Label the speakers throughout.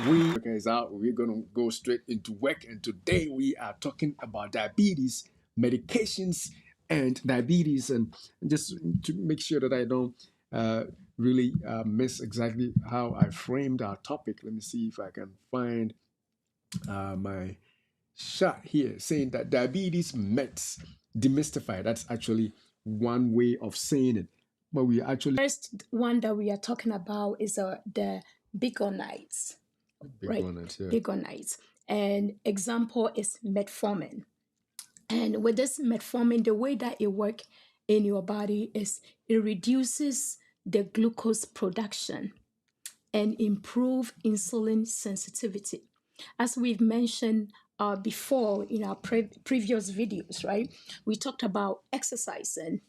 Speaker 1: Is out. We're gonna go straight into work, and today we are talking about diabetes, medications, and diabetes, and just to make sure that I don't uh, really miss exactly how I framed our topic. Let me see if I can find my shot here, saying that diabetes meds demystify. That's actually one way of saying it, but we actually
Speaker 2: First one that we are talking about is the bigonites,
Speaker 1: big
Speaker 2: right?
Speaker 1: on it. Yeah.
Speaker 2: Bigonites. And example is metformin. And with this metformin, the way that it works in your body is it reduces the glucose production and improve insulin sensitivity. As we've mentioned before in our previous videos, right? We talked about exercising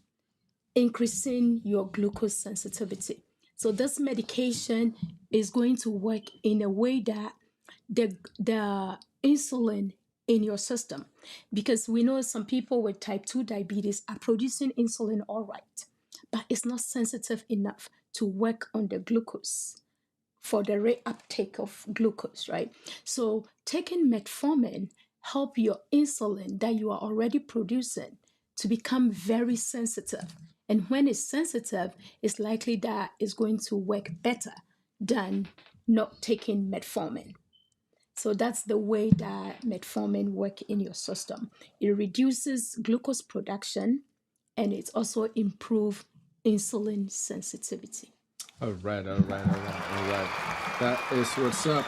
Speaker 2: increasing your glucose sensitivity. So this medication is going to work in a way that the insulin in your system, because we know some people with type 2 diabetes are producing insulin all right, but it's not sensitive enough to work on the glucose for the reuptake of glucose, right? So taking metformin help your insulin that you are already producing to become very sensitive. And when it's sensitive, it's likely that it's going to work better than not taking metformin. So that's the way that metformin work in your system. It reduces glucose production and it also improve insulin sensitivity.
Speaker 1: All right, all right, all right, all right. That is what's up.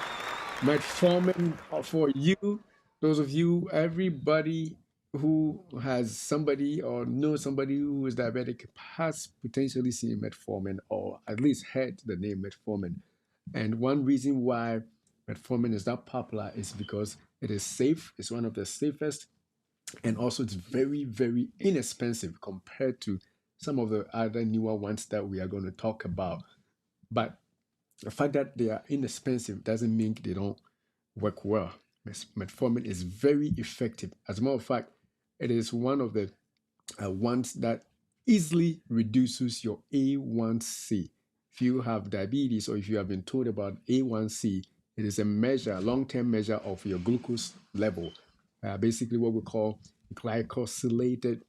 Speaker 1: Metformin for you, those of you, everybody who has somebody or knows somebody who is diabetic has potentially seen metformin or at least heard the name metformin. And one reason why metformin is that popular is because it is safe. It's one of the safest, and also it's very, very inexpensive compared to some of the other newer ones that we are going to talk about. But the fact that they are inexpensive doesn't mean they don't work well. Metformin is very effective. As a matter of fact, it is one of the ones that easily reduces your A1C. If you have diabetes or if you have been told about A1C, it is a measure, a long-term measure of your glucose level. Basically, what we call glycosylated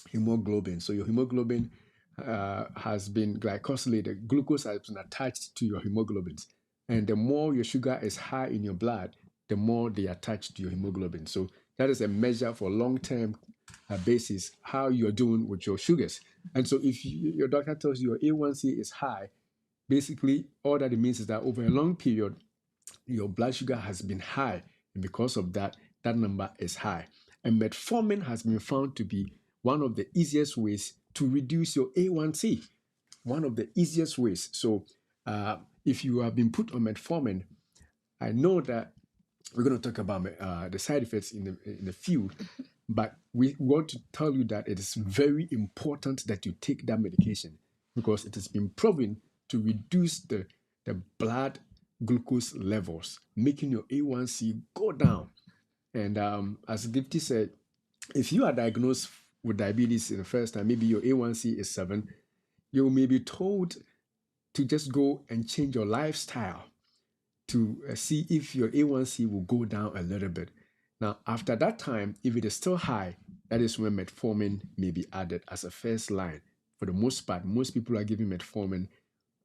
Speaker 1: hemoglobin. So your hemoglobin has been glycosylated. Glucose has been attached to your hemoglobins. And the more your sugar is high in your blood, the more they attach to your hemoglobin. So that is a measure for long-term basis how you're doing with your sugars. And so if your doctor tells you your A1C is high, basically all that it means is that over a long period, your blood sugar has been high. And because of that, that number is high. And metformin has been found to be one of the easiest ways to reduce your A1C. One of the easiest ways. So if you have been put on metformin, I know that we're going to talk about the side effects in a few, but we want to tell you that it is very important that you take that medication because it has been proven to reduce the blood glucose levels, making your A1C go down. And as Gifty said, if you are diagnosed with diabetes in the first time, maybe your A1C is 7, you may be told to just go and change your lifestyle to see if your A1C will go down a little bit. Now, after that time, if it is still high, that is when metformin may be added as a first line. For the most part, most people are giving metformin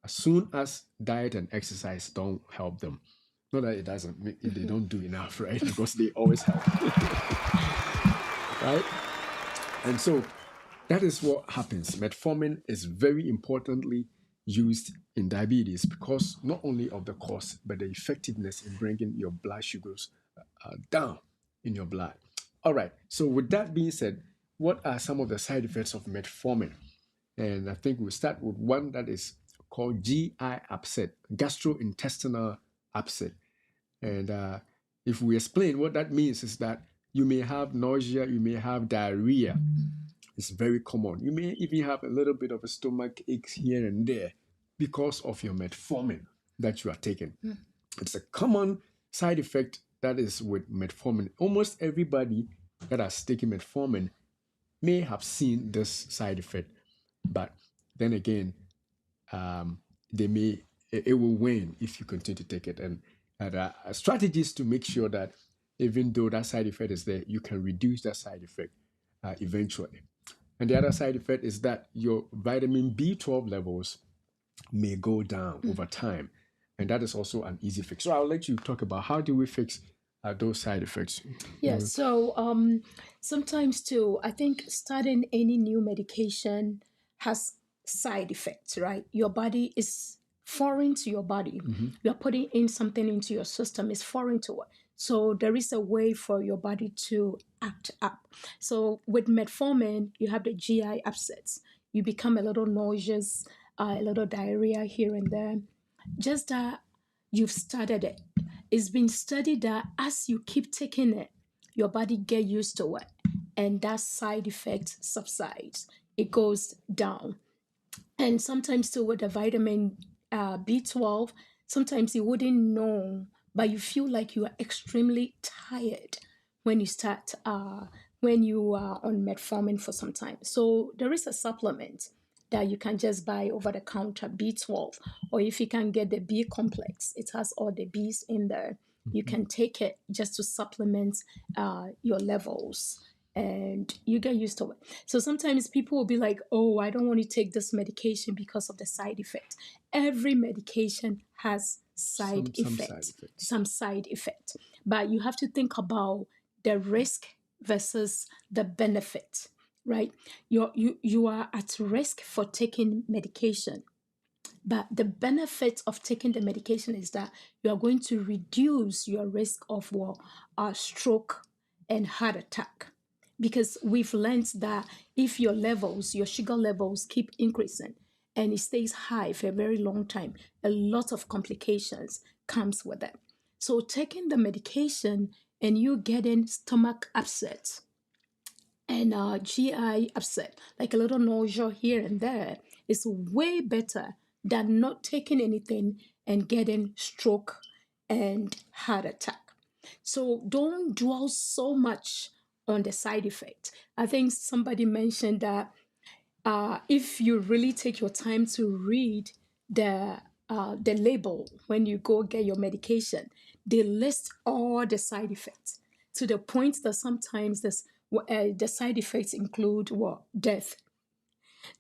Speaker 1: as soon as diet and exercise don't help them. Not that it doesn't, if they don't do enough, right? Because they always help, right? And so that is what happens. Metformin is very importantly used in diabetes because not only of the cause, but the effectiveness in bringing your blood sugars down in your blood. All right. So with that being said, what are some of the side effects of metformin? And I think we'll start with one that is called GI upset, gastrointestinal upset. And if we explain what that means, is that you may have nausea, you may have diarrhea. It's very common. You may even have a little bit of a stomach ache here and there because of your metformin that you are taking. It's a common side effect that is with metformin. Almost everybody that has taken metformin may have seen this side effect, but then again, they may it will wane if you continue to take it. And And strategies to make sure that even though that side effect is there, you can reduce that side effect eventually. And the other side effect is that your vitamin B12 levels may go down over time. And that is also an easy fix. So I'll let you talk about how do we fix those side effects.
Speaker 2: Yeah, so sometimes too, I think starting any new medication has side effects, right? Your body is foreign to your body. You're putting in something into your system, is foreign to it. So there is a way for your body to act up. So with metformin, you have the GI upsets. You become a little nauseous, a little diarrhea here and there. Just that you've started it. It's been studied that as you keep taking it, your body get used to it, and that side effect subsides. It goes down. And sometimes too with the vitamin B12, sometimes you wouldn't know, but you feel like you are extremely tired when you start when you are on metformin for some time. So there is a supplement that you can just buy over the counter, B12, or if you can get the B complex, it has all the B's in there. You can take it just to supplement your levels, and you get used to it. So sometimes people will be like, oh, I don't want to take this medication because of the side effect. Every medication has side
Speaker 1: Some side
Speaker 2: effect,
Speaker 1: effects.
Speaker 2: some side effect. But you have to think about the risk versus the benefit, right? You are at risk for taking medication. But the benefit of taking the medication is that you are going to reduce your risk of stroke and heart attack. Because we've learned that if your levels, your sugar levels keep increasing and it stays high for a very long time, a lot of complications comes with it. So taking the medication and you getting stomach upset and GI upset, like a little nausea here and there, is way better than not taking anything and getting stroke and heart attack. So don't dwell so much on the side effect. I think somebody mentioned that if you really take your time to read the label when you go get your medication, they list all the side effects to the point that sometimes the side effects include what, death.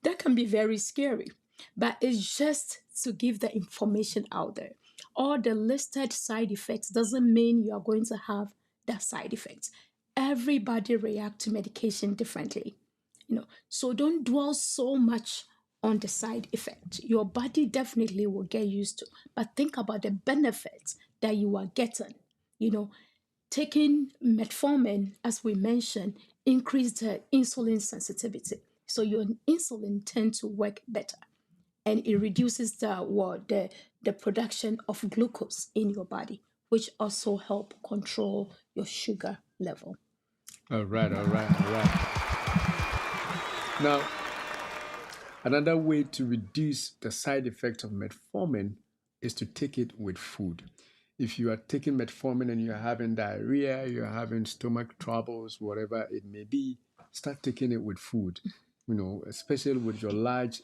Speaker 2: That can be very scary, but it's just to give the information out there. All the listed side effects doesn't mean you are going to have that side effect. Everybody react to medication differently, so don't dwell so much on the side effect. Your body definitely will get used to, but think about the benefits that you are getting. you know Taking metformin, as we mentioned, increase the insulin sensitivity, so your insulin tend to work better, and it reduces the production of glucose in your body, which also help control your sugar level.
Speaker 1: All right, all right, all right. Now, another way to reduce the side effects of metformin is to take it with food. If you are taking metformin and you're having diarrhea, you're having stomach troubles, whatever it may be, start taking it with food. Especially with your large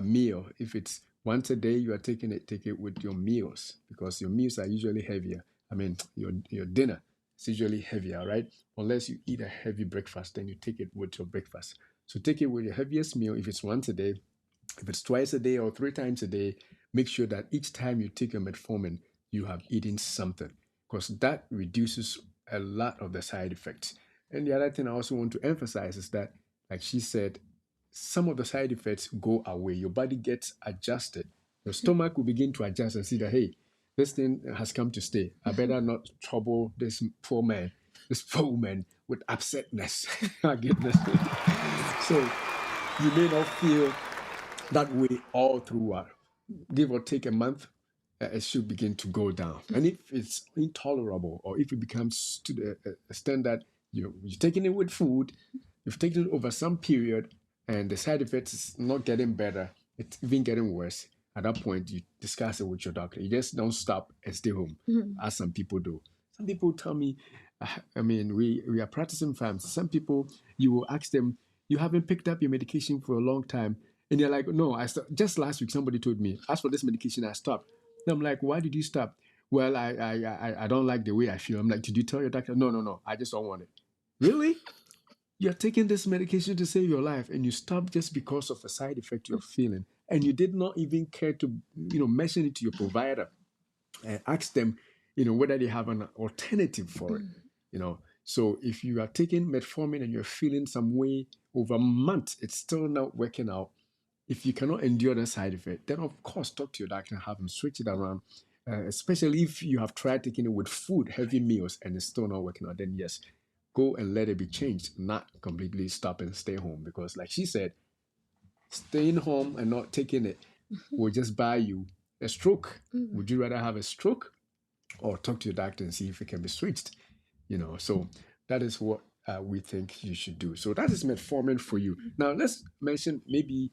Speaker 1: meal. If it's once a day you are taking it, take it with your meals because your meals are usually heavier. I mean, your dinner is usually heavier, right? Unless you eat a heavy breakfast, then you take it with your breakfast. So take it with your heaviest meal. If it's once a day, if it's twice a day or three times a day, make sure that each time you take your metformin, you have eaten something because that reduces a lot of the side effects. And the other thing I also want to emphasize is that, like she said, some of the side effects go away. Your body gets adjusted. Your stomach will begin to adjust and see that, hey, this thing has come to stay. I better not trouble this poor man, this poor woman with upsetness. I get this. So you may not feel that way all throughout. Give or take a month, it should begin to go down. And if it's intolerable or if it becomes to the extent that you're taking it with food, you've taken it over some period and the side effects is not getting better, it's even getting worse, at that point you discuss it with your doctor. You just don't stop and stay home, as some people do. Some people tell me, I mean, we are practicing farms. Some people, you will ask them, you haven't picked up your medication for a long time. And they're like, no, just last week somebody told me, as for this medication, I stopped. And I'm like, why did you stop? well, I don't like the way I feel. I'm like, did you tell your doctor? No, no, no, I just don't want it. Really? You're taking this medication to save your life, and you stop just because of a side effect you're feeling, and you did not even care to, mention it to your provider and ask them, whether they have an alternative for it. So if you are taking metformin and you're feeling some way over months, it's still not working out. If you cannot endure the side effect, then of course talk to your doctor and have them switch it around. Especially if you have tried taking it with food, heavy meals, and it's still not working out, then yes, go and let it be changed, not completely stop and stay home. Because, like she said, staying home and not taking it will just buy you a stroke. Would you rather have a stroke or talk to your doctor and see if it can be switched? So that is what we think you should do. So that is metformin for you. Now let's mention maybe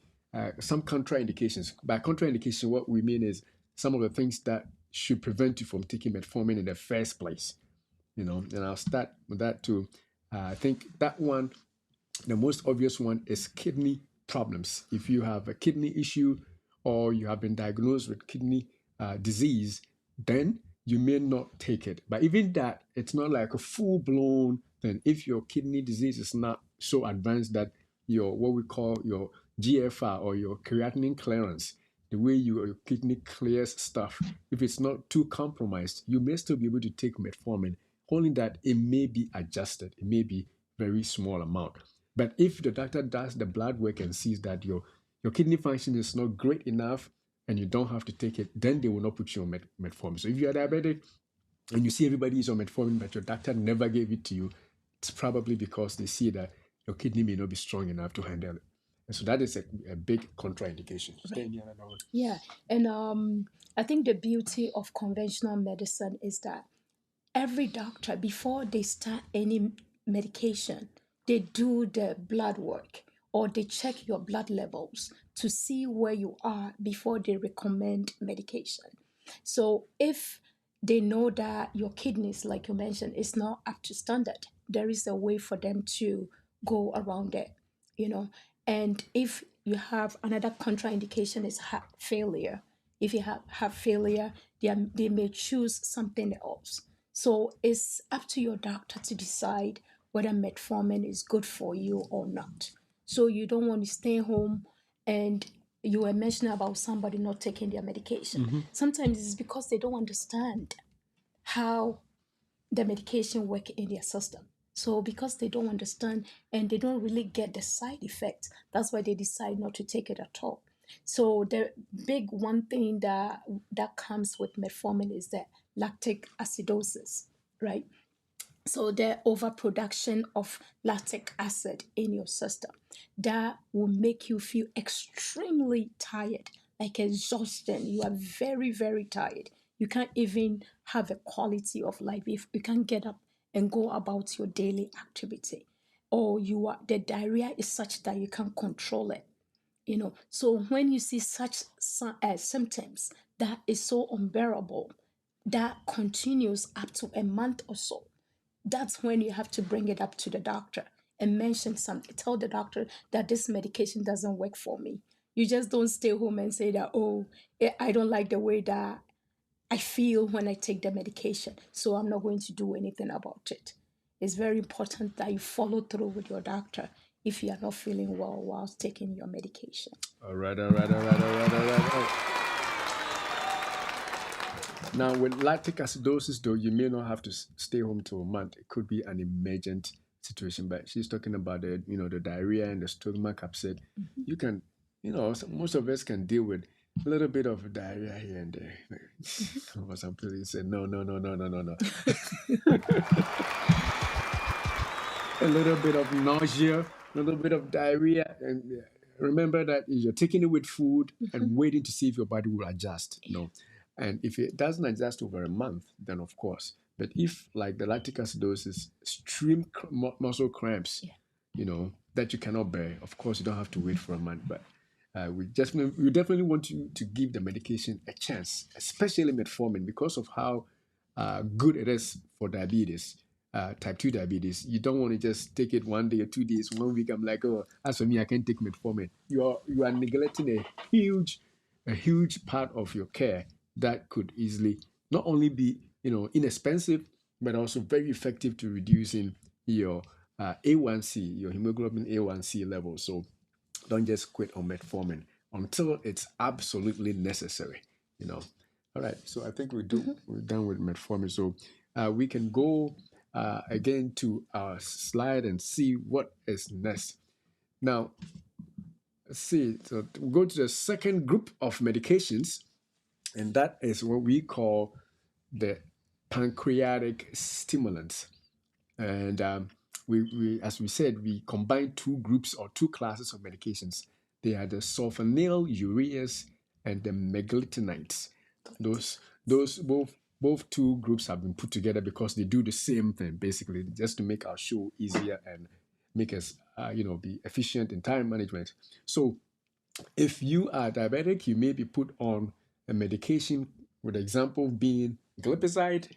Speaker 1: some contraindications. By contraindication, what we mean is some of the things that should prevent you from taking metformin in the first place. And I'll start with that too. I think that one, the most obvious one, is kidney problems. If you have a kidney issue or you have been diagnosed with kidney disease, then you may not take it. But even that, it's not like a full blown thing. If your kidney disease is not so advanced that your, what we call your GFR or your creatinine clearance, the way your kidney clears stuff, if it's not too compromised, you may still be able to take metformin, only that it may be adjusted. It may be very small amount. But if the doctor does the blood work and sees that your kidney function is not great enough and you don't have to take it, then they will not put you on metformin. So if you're diabetic and you see everybody is on metformin, but your doctor never gave it to you, it's probably because they see that your kidney may not be strong enough to handle it. And so that is a big contraindication.
Speaker 2: Right. Yeah, and I think the beauty of conventional medicine is that every doctor, before they start any medication, they do the blood work or they check your blood levels to see where you are before they recommend medication. So if they know that your kidneys, like you mentioned, is not up to standard, there is a way for them to go around it, you know. And if you have another contraindication is heart failure. If you have heart failure, they may choose something else. So it's up to your doctor to decide whether metformin is good for you or not. So you don't want to stay home, and you were mentioning about somebody not taking their medication. Sometimes it's because they don't understand how the medication work in their system. So because they don't understand and they don't really get the side effects, that's why they decide not to take it at all. So the big one thing that comes with metformin is the lactic acidosis, right? So the overproduction of lactic acid in your system that will make you feel extremely tired, like exhaustion. You are very, very tired. You can't even have a quality of life if you can't get up and go about your daily activity, or the diarrhea is such that you can't control it. So when you see such symptoms that is so unbearable, that continues up to a month or so, that's when you have to bring it up to the doctor and mention something. Tell the doctor that this medication doesn't work for me. You just don't stay home and say that, oh, I don't like the way that I feel when I take the medication, so I'm not going to do anything about it. It's very important that you follow through with your doctor if you are not feeling well whilst taking your medication.
Speaker 1: All right, all right, all right, all right, all right. Now, with lactic acidosis, though, you may not have to stay home till a month. It could be an emergent situation, but she's talking about the diarrhea and the stomach upset. You can, most of us can deal with a little bit of diarrhea here and there. Or some people say, no, no, no, no, no, no, no. A little bit of nausea, a little bit of diarrhea, and remember that you're taking it with food and waiting to see if your body will adjust. And if it doesn't adjust over a month, then of course. But if, like the lactic acidosis, extreme muscle cramps, that you cannot bear, of course you don't have to wait for a month. But we definitely want you to give the medication a chance, especially metformin, because of how good it is for diabetes. Type 2 diabetes. You don't want to just take it 1 day or 2 days, 1 week. I'm like, oh, as for me, I can't take metformin. You are neglecting a huge part of your care that could easily not only be inexpensive, but also very effective to reducing your A1C, your hemoglobin A1C level. So don't just quit on metformin until it's absolutely necessary. You know. All right. So I think we're done with metformin. So we can go again to our slide and see what is next. Now, let's see. So we go to the second group of medications, and that is what we call the pancreatic stimulants. And as we said, we combine two groups or two classes of medications. They are the sulfonylureas and the meglitinides. Those both two groups have been put together because they do the same thing, basically, just to make our show easier and make us, be efficient in time management. So if you are diabetic, you may be put on a medication, with example being glipizide,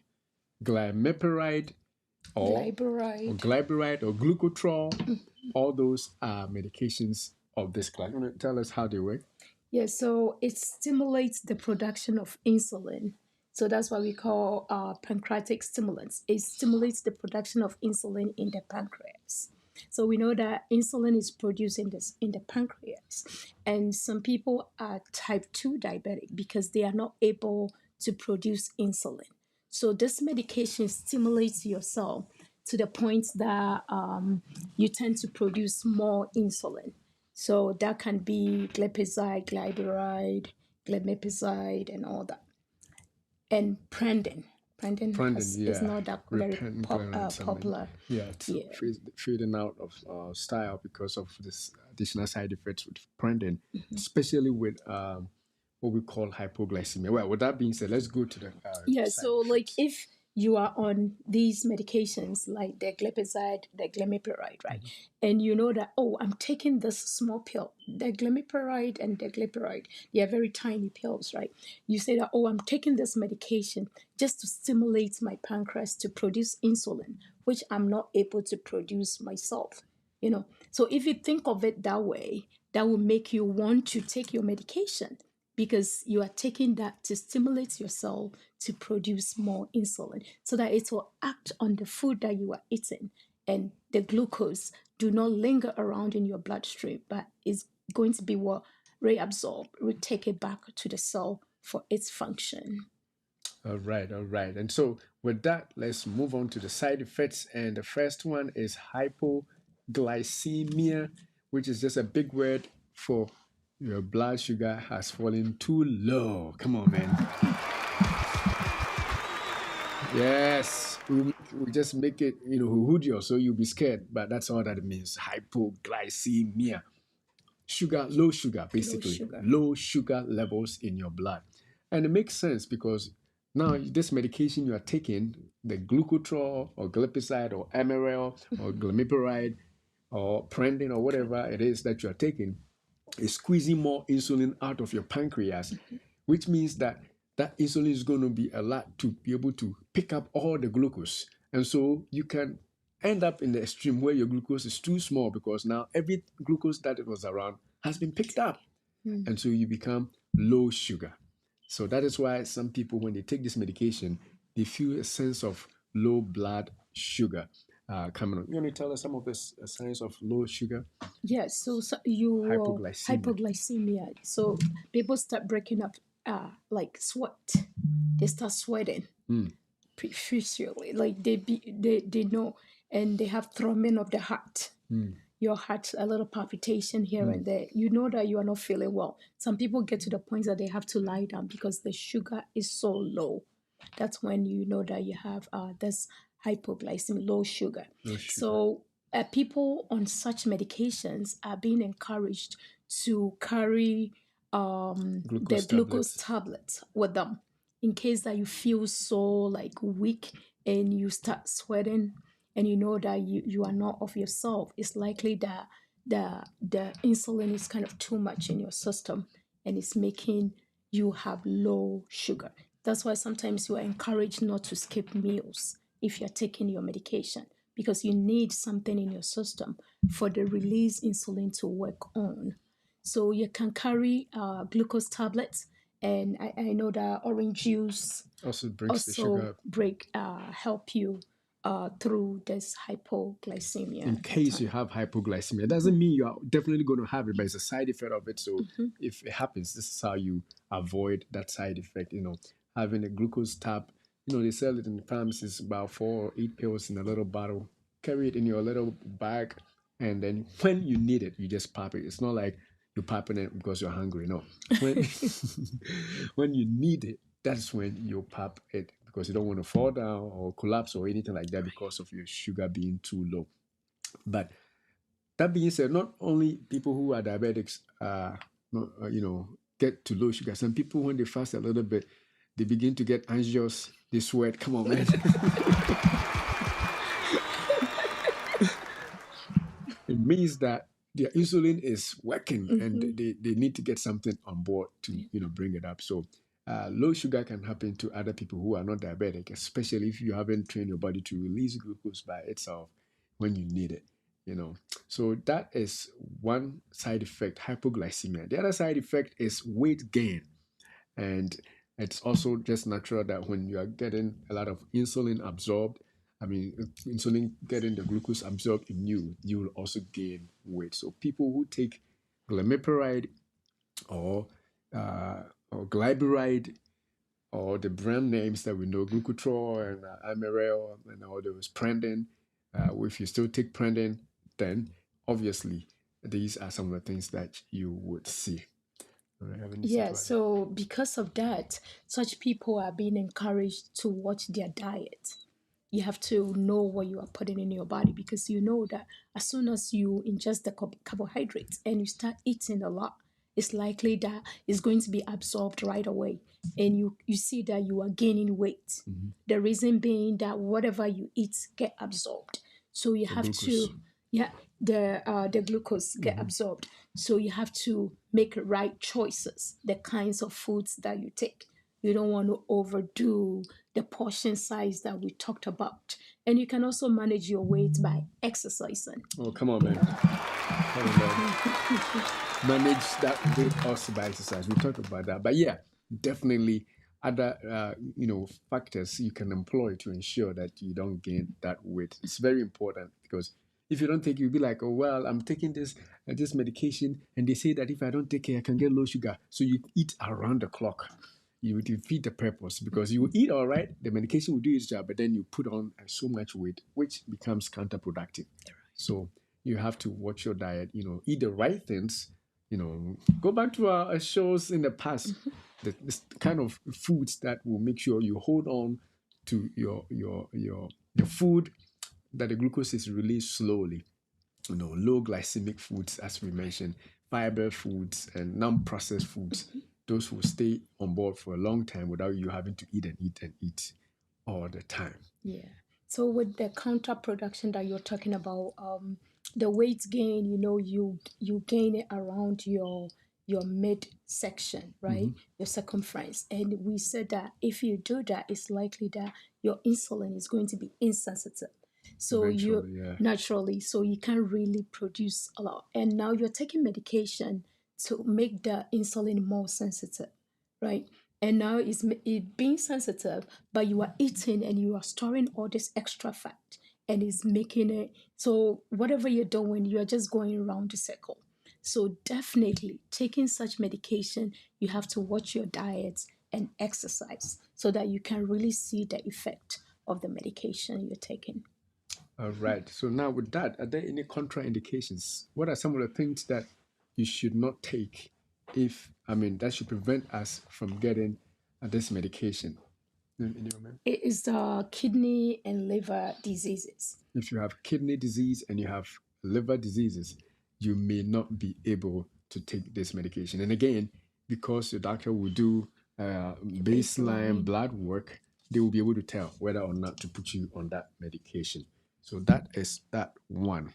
Speaker 1: glimepiride, or
Speaker 2: Glyburide.
Speaker 1: glyburide or glucotrol. All those are medications of this class. You want to tell us how they work?
Speaker 2: Yeah, so it stimulates the production of insulin. So that's why we call pancreatic stimulants. It stimulates the production of insulin in the pancreas. So we know that insulin is produced in the pancreas. And some people are type 2 diabetic because they are not able to produce insulin. So this medication stimulates your cell to the point that you tend to produce more insulin. So that can be glipizide, glyburide, glimepiride, and all that. And Prandin.
Speaker 1: Prandon,
Speaker 2: Is
Speaker 1: yeah,
Speaker 2: not that very
Speaker 1: repentant and something.
Speaker 2: popular.
Speaker 1: Yeah, it's
Speaker 2: Yeah.
Speaker 1: fading out of style because of this additional side effects with Prandon, especially with what we call hypoglycemia. Well, with that being said, let's go to the
Speaker 2: Yeah,
Speaker 1: side
Speaker 2: so like
Speaker 1: effects.
Speaker 2: if you are on these medications like the glipizide, the glimepiride, right? And you know that, oh, I'm taking this small pill, the glimepiride and the glipizide, they are very tiny pills, right? You say that, oh, I'm taking this medication just to stimulate my pancreas to produce insulin, which I'm not able to produce myself, you know. So if you think of it that way, that will make you want to take your medication because you are taking that to stimulate your cell to produce more insulin so that it will act on the food that you are eating and the glucose do not linger around in your bloodstream, but is going to be what reabsorb, retake it back to the cell for its function.
Speaker 1: All right, all right. And so with that, let's move on to the side effects. And the first one is hypoglycemia, which is just a big word for your blood sugar has fallen too low. Come on, man. Yes, we just make it, hudio, so you'll be scared, but that's all that it means. Hypoglycemia. Sugar, low sugar,
Speaker 2: Low
Speaker 1: basically.
Speaker 2: sugar.
Speaker 1: Low sugar levels in your blood. And it makes sense because now this medication you are taking, the glucotrol or glipizide or Amaril or glimepiride or Prandin or whatever it is that you are taking, is squeezing more insulin out of your pancreas, which means that that insulin is going to be a lot to be able to pick up all the glucose. And so you can end up in the extreme where your glucose is too small because now every glucose that it was around has been picked up. And so you become low sugar. So that is why some people, when they take this medication, they feel a sense of low blood sugar coming on. You want to tell us some of the signs of low sugar?
Speaker 2: Yes, so you
Speaker 1: Hypoglycemia.
Speaker 2: hypoglycemia. So people start breaking up, like sweat. They start sweating profusely, like they know, and they have throbbing of the heart. Your heart, a little palpitation here and there. You know that you are not feeling well. Some people get to the point that they have to lie down because the sugar is so low. That's when you know that you have this hypoglycemia, low sugar.
Speaker 1: Low sugar.
Speaker 2: So people on such medications are being encouraged to carry the glucose tablets with them in case that you feel so like weak and you start sweating and you know that you are not of yourself. It's likely that the insulin is kind of too much in your system and it's making you have low sugar. That's why sometimes you are encouraged not to skip meals if you're taking your medication because you need something in your system for the release insulin to work on. So you can carry glucose tablets, And I know that orange juice
Speaker 1: Also brings the
Speaker 2: also
Speaker 1: sugar.
Speaker 2: help you through this hypoglycemia
Speaker 1: In
Speaker 2: at
Speaker 1: case you
Speaker 2: time.
Speaker 1: have hypoglycemia, it doesn't mean you are definitely going to have it, but it's a side effect of it. So
Speaker 2: Mhm.
Speaker 1: if it happens, this is how you avoid that side effect. Having a glucose tab. They sell it in the pharmacies, about 4 or 8 pills in a little bottle. Carry it in your little bag, and then when you need it, you just pop it. It's not like you're popping it because you're hungry. No, when when you need it, that's when you pop it, because you don't want to fall down or collapse or anything like that because of your sugar being too low. But that being said, not only people who are diabetics, get to low sugar. Some people, when they fast a little bit, they begin to get anxious. They sweat. Come on, man. It means that their insulin is working, and
Speaker 2: Mhm.
Speaker 1: they need to get something on board to bring it up. So low sugar can happen to other people who are not diabetic, especially if you haven't trained your body to release glucose by itself when you need it. So that is one side effect, hypoglycemia. The other side effect is weight gain. And it's also just natural that when you are getting a lot of insulin absorbed, I mean, insulin getting the glucose absorbed in you, you will also gain weight. So people who take glimepiride or or glyburide, or the brand names that we know, Glucotrol and Amirel and all those, Prendin. If you still take Prendin, then obviously these are some of the things that you would see. Do you have anything
Speaker 2: Yeah,
Speaker 1: to add?
Speaker 2: so because of that, such people are being encouraged to watch their diet. You have to know what you are putting in your body, because you know that as soon as you ingest the carbohydrates and you start eating a lot, it's likely that it's going to be absorbed right away, and you see that you are gaining weight. The reason being that whatever you eat get absorbed, so you
Speaker 1: The
Speaker 2: have
Speaker 1: glucose.
Speaker 2: to, yeah, the glucose get absorbed, so you have to make right choices, the kinds of foods that you take. You don't want to overdo the portion size that we talked about. And you can also manage your weight by exercising.
Speaker 1: Oh, come on, man. Come on, man. Manage that weight also by exercise. We talked about that. But yeah, definitely other factors you can employ to ensure that you don't gain that weight. It's very important, because if you don't take it, you'll be like, oh well, I'm taking this medication, and they say that if I don't take it, I can get low sugar. So you eat around the clock. You defeat the purpose, because you eat all right, the medication will do its job, but then you put on so much weight, which becomes counterproductive. So you have to watch your diet, eat the right things, go back to our shows in the past, this kind of foods that will make sure you hold on to your food, that the glucose is released slowly. Low glycemic foods, as we mentioned, fiber foods and non-processed foods. Those will stay on board for a long time without you having to eat and eat and eat all the time.
Speaker 2: Yeah. So with the counterproduction that you're talking about, the weight gain, you gain it around your midsection, right? Your circumference. And we said that if you do that, it's likely that your insulin is going to be insensitive. So you
Speaker 1: Eventually, yeah.
Speaker 2: naturally, so you can't really produce a lot. And now you're taking medication to make the insulin more sensitive, right? And now it being sensitive, but you are eating and you are storing all this extra fat, and it's making it so whatever you're doing, you're just going around the circle. So definitely taking such medication, you have to watch your diet and exercise so that you can really see the effect of the medication you're taking.
Speaker 1: All right. So now with that, are there any contraindications? What are some of the things that you should not take, that should prevent us from getting this medication? Any comment?
Speaker 2: It is the kidney and liver diseases.
Speaker 1: If you have kidney disease and you have liver diseases, you may not be able to take this medication. And again, because your doctor will do baseline
Speaker 2: Baseline.
Speaker 1: blood work, they will be able to tell whether or not to put you on that medication. So that is that one.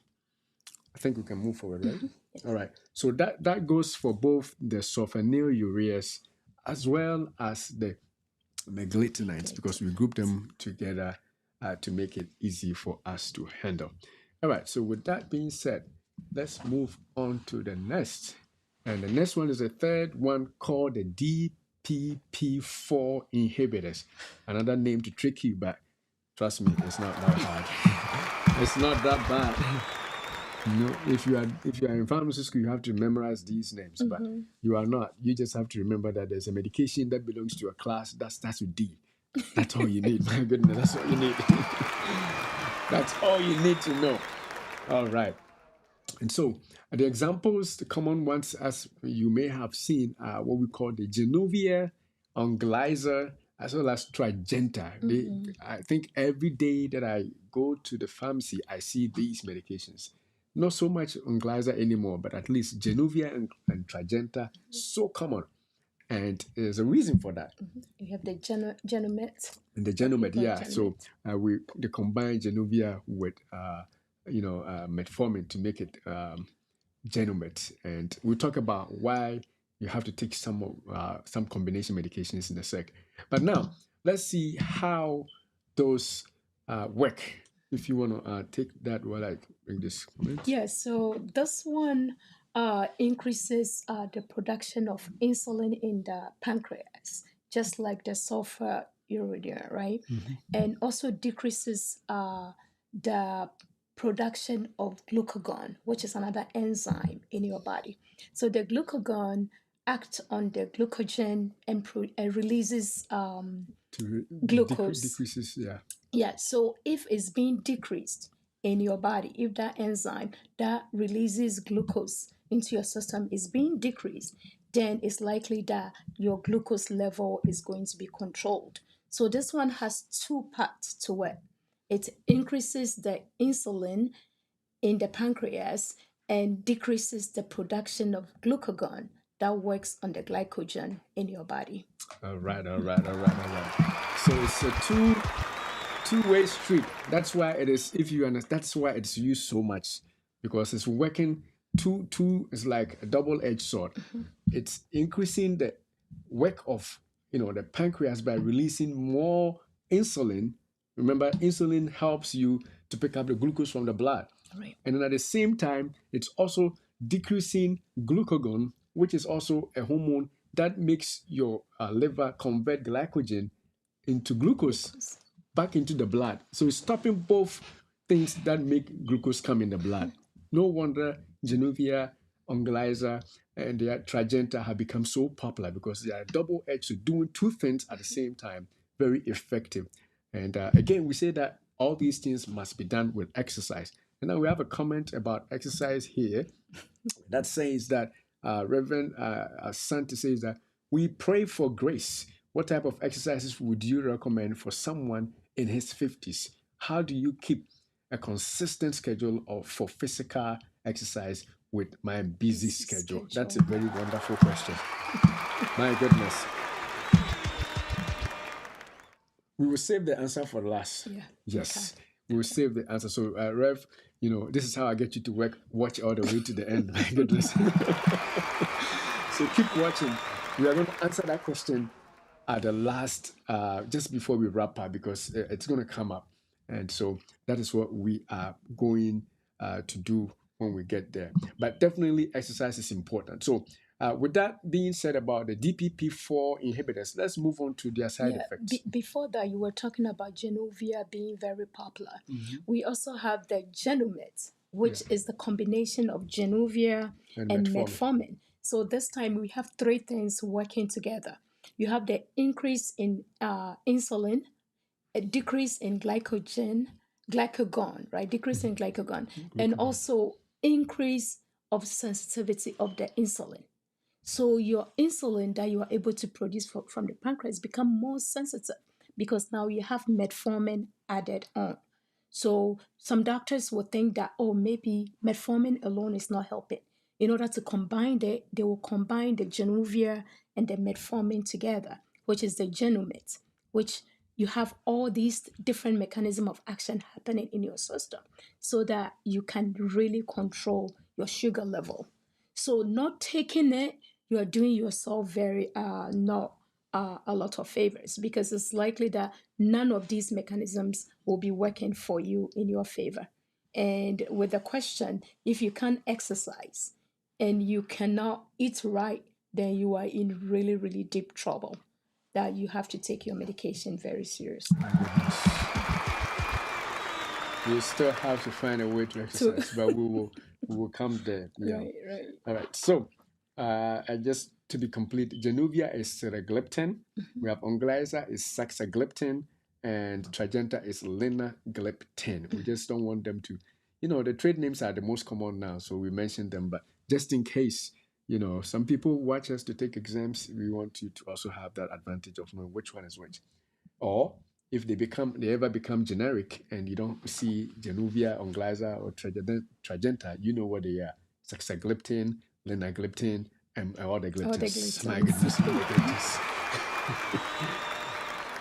Speaker 1: I think we can move forward, right? All right. So that goes for both the sulfonylureas as well as the meglitinides, because we group them together to make it easy for us to handle. All right. So with that being said, let's move on to the next. And the next one is the third one, called the DPP4 inhibitors. Another name to trick you, but trust me, it's not that hard. It's not that bad. If you are in pharmacy school, you have to memorize these names, but you are not. You just have to remember that there's a medication that belongs to a class that starts with D. That's all you need. My goodness, that's all you need. That's all you need to know. All right. And so the examples, the common ones, as you may have seen, are what we call the Genovia, Onglyza, as well as Tragenta. I think every day that I go to the pharmacy, I see these medications. Not so much Onglyza anymore, but at least Genovia and Tragenta, so common. And there's a reason for that.
Speaker 2: You have the Genomet.
Speaker 1: And the Genomet, yeah. So they combine Genovia with metformin to make it Genomet, and we'll talk about why you have to take some combination medications in a sec. But now let's see how those work. If you want to take that while I bring this comment.
Speaker 2: Yes, so this one increases the production of insulin in the pancreas, just like the sulfonylurea, right? And also decreases the production of glucagon, which is another enzyme in your body. So the glucagon acts on the glucogen and releases glucose.
Speaker 1: Decreases, yeah.
Speaker 2: Yeah, so if it's being decreased in your body, if that enzyme that releases glucose into your system is being decreased, then it's likely that your glucose level is going to be controlled. So this one has two parts to it. It increases the insulin in the pancreas and decreases the production of glucagon that works on the glycogen in your body.
Speaker 1: All right. So it's a two-way street. That's why it is. If you understand, that's why it's used so much, because it's working. Two is like a double-edged sword. It's increasing the work of the pancreas by releasing more insulin. Remember, insulin helps you to pick up the glucose from the blood.
Speaker 2: Right.
Speaker 1: And then at the same time, it's also decreasing glucagon, which is also a hormone that makes your liver convert glycogen into glucose back into the blood. So it's stopping both things that make glucose come in the blood. No wonder Genovia, Onglyza, and the Tragenta have become so popular, because they are double-edged, so doing two things at the same time, very effective. And again, we say that all these things must be done with exercise. And now we have a comment about exercise here that says that Reverend Asante says that we pray for grace. What type of exercises would you recommend for someone in his 50s? How do you keep a consistent schedule for physical exercise with my busy schedule? That's a very wonderful question. My goodness. We will save the answer for last.
Speaker 2: Yeah.
Speaker 1: Yes.
Speaker 2: Okay.
Speaker 1: We will save the answer. So, Rev, this is how I get you to watch all the way to the end. My goodness. So keep watching. We are going to answer that question at the last, just before we wrap up, because it's going to come up. And so that is what we are going to do when we get there. But definitely exercise is important. So with that being said about the DPP4 inhibitors, let's move on to their side effects.
Speaker 2: Before that, you were talking about Genovia being very popular. We also have the Genomet, which is the combination of Genovia and metformin. So this time we have three things working together. You have the increase in insulin, a decrease in glycogen, right? Decrease in glycogen, and also increase of sensitivity of the insulin. So your insulin that you are able to produce from the pancreas become more sensitive, because now you have metformin added on. So some doctors will think that, maybe metformin alone is not helping. In order to combine it, they will combine the Genovia and the metformin together, which is the Genomet, which you have all these different mechanisms of action happening in your system, so that you can really control your sugar level. So not taking it, you are doing yourself very not a lot of favors, because it's likely that none of these mechanisms will be working for you in your favor. And with the question, if you can't exercise and you cannot eat right, then you are in really, really deep trouble that you have to take your medication very seriously.
Speaker 1: My goodness. You still have to find a way to exercise, but we will come there. Yeah.
Speaker 2: Right, right.
Speaker 1: All right. So, I just to be complete, Januvia is seragliptin. We have Onglyza is saxagliptin, and Trajenta is linagliptin. We just don't want them to, the trade names are the most common now, so we mentioned them. But just in case, some people watch us to take exams, we want you to also have that advantage of knowing which one is which. Or if they ever become generic and you don't see Januvia, Onglyza, or Trajenta, you know what they are: saxagliptin, linagliptin, and all the
Speaker 2: All the
Speaker 1: gliptins. My
Speaker 2: glitens.
Speaker 1: goodness, all the gliptins.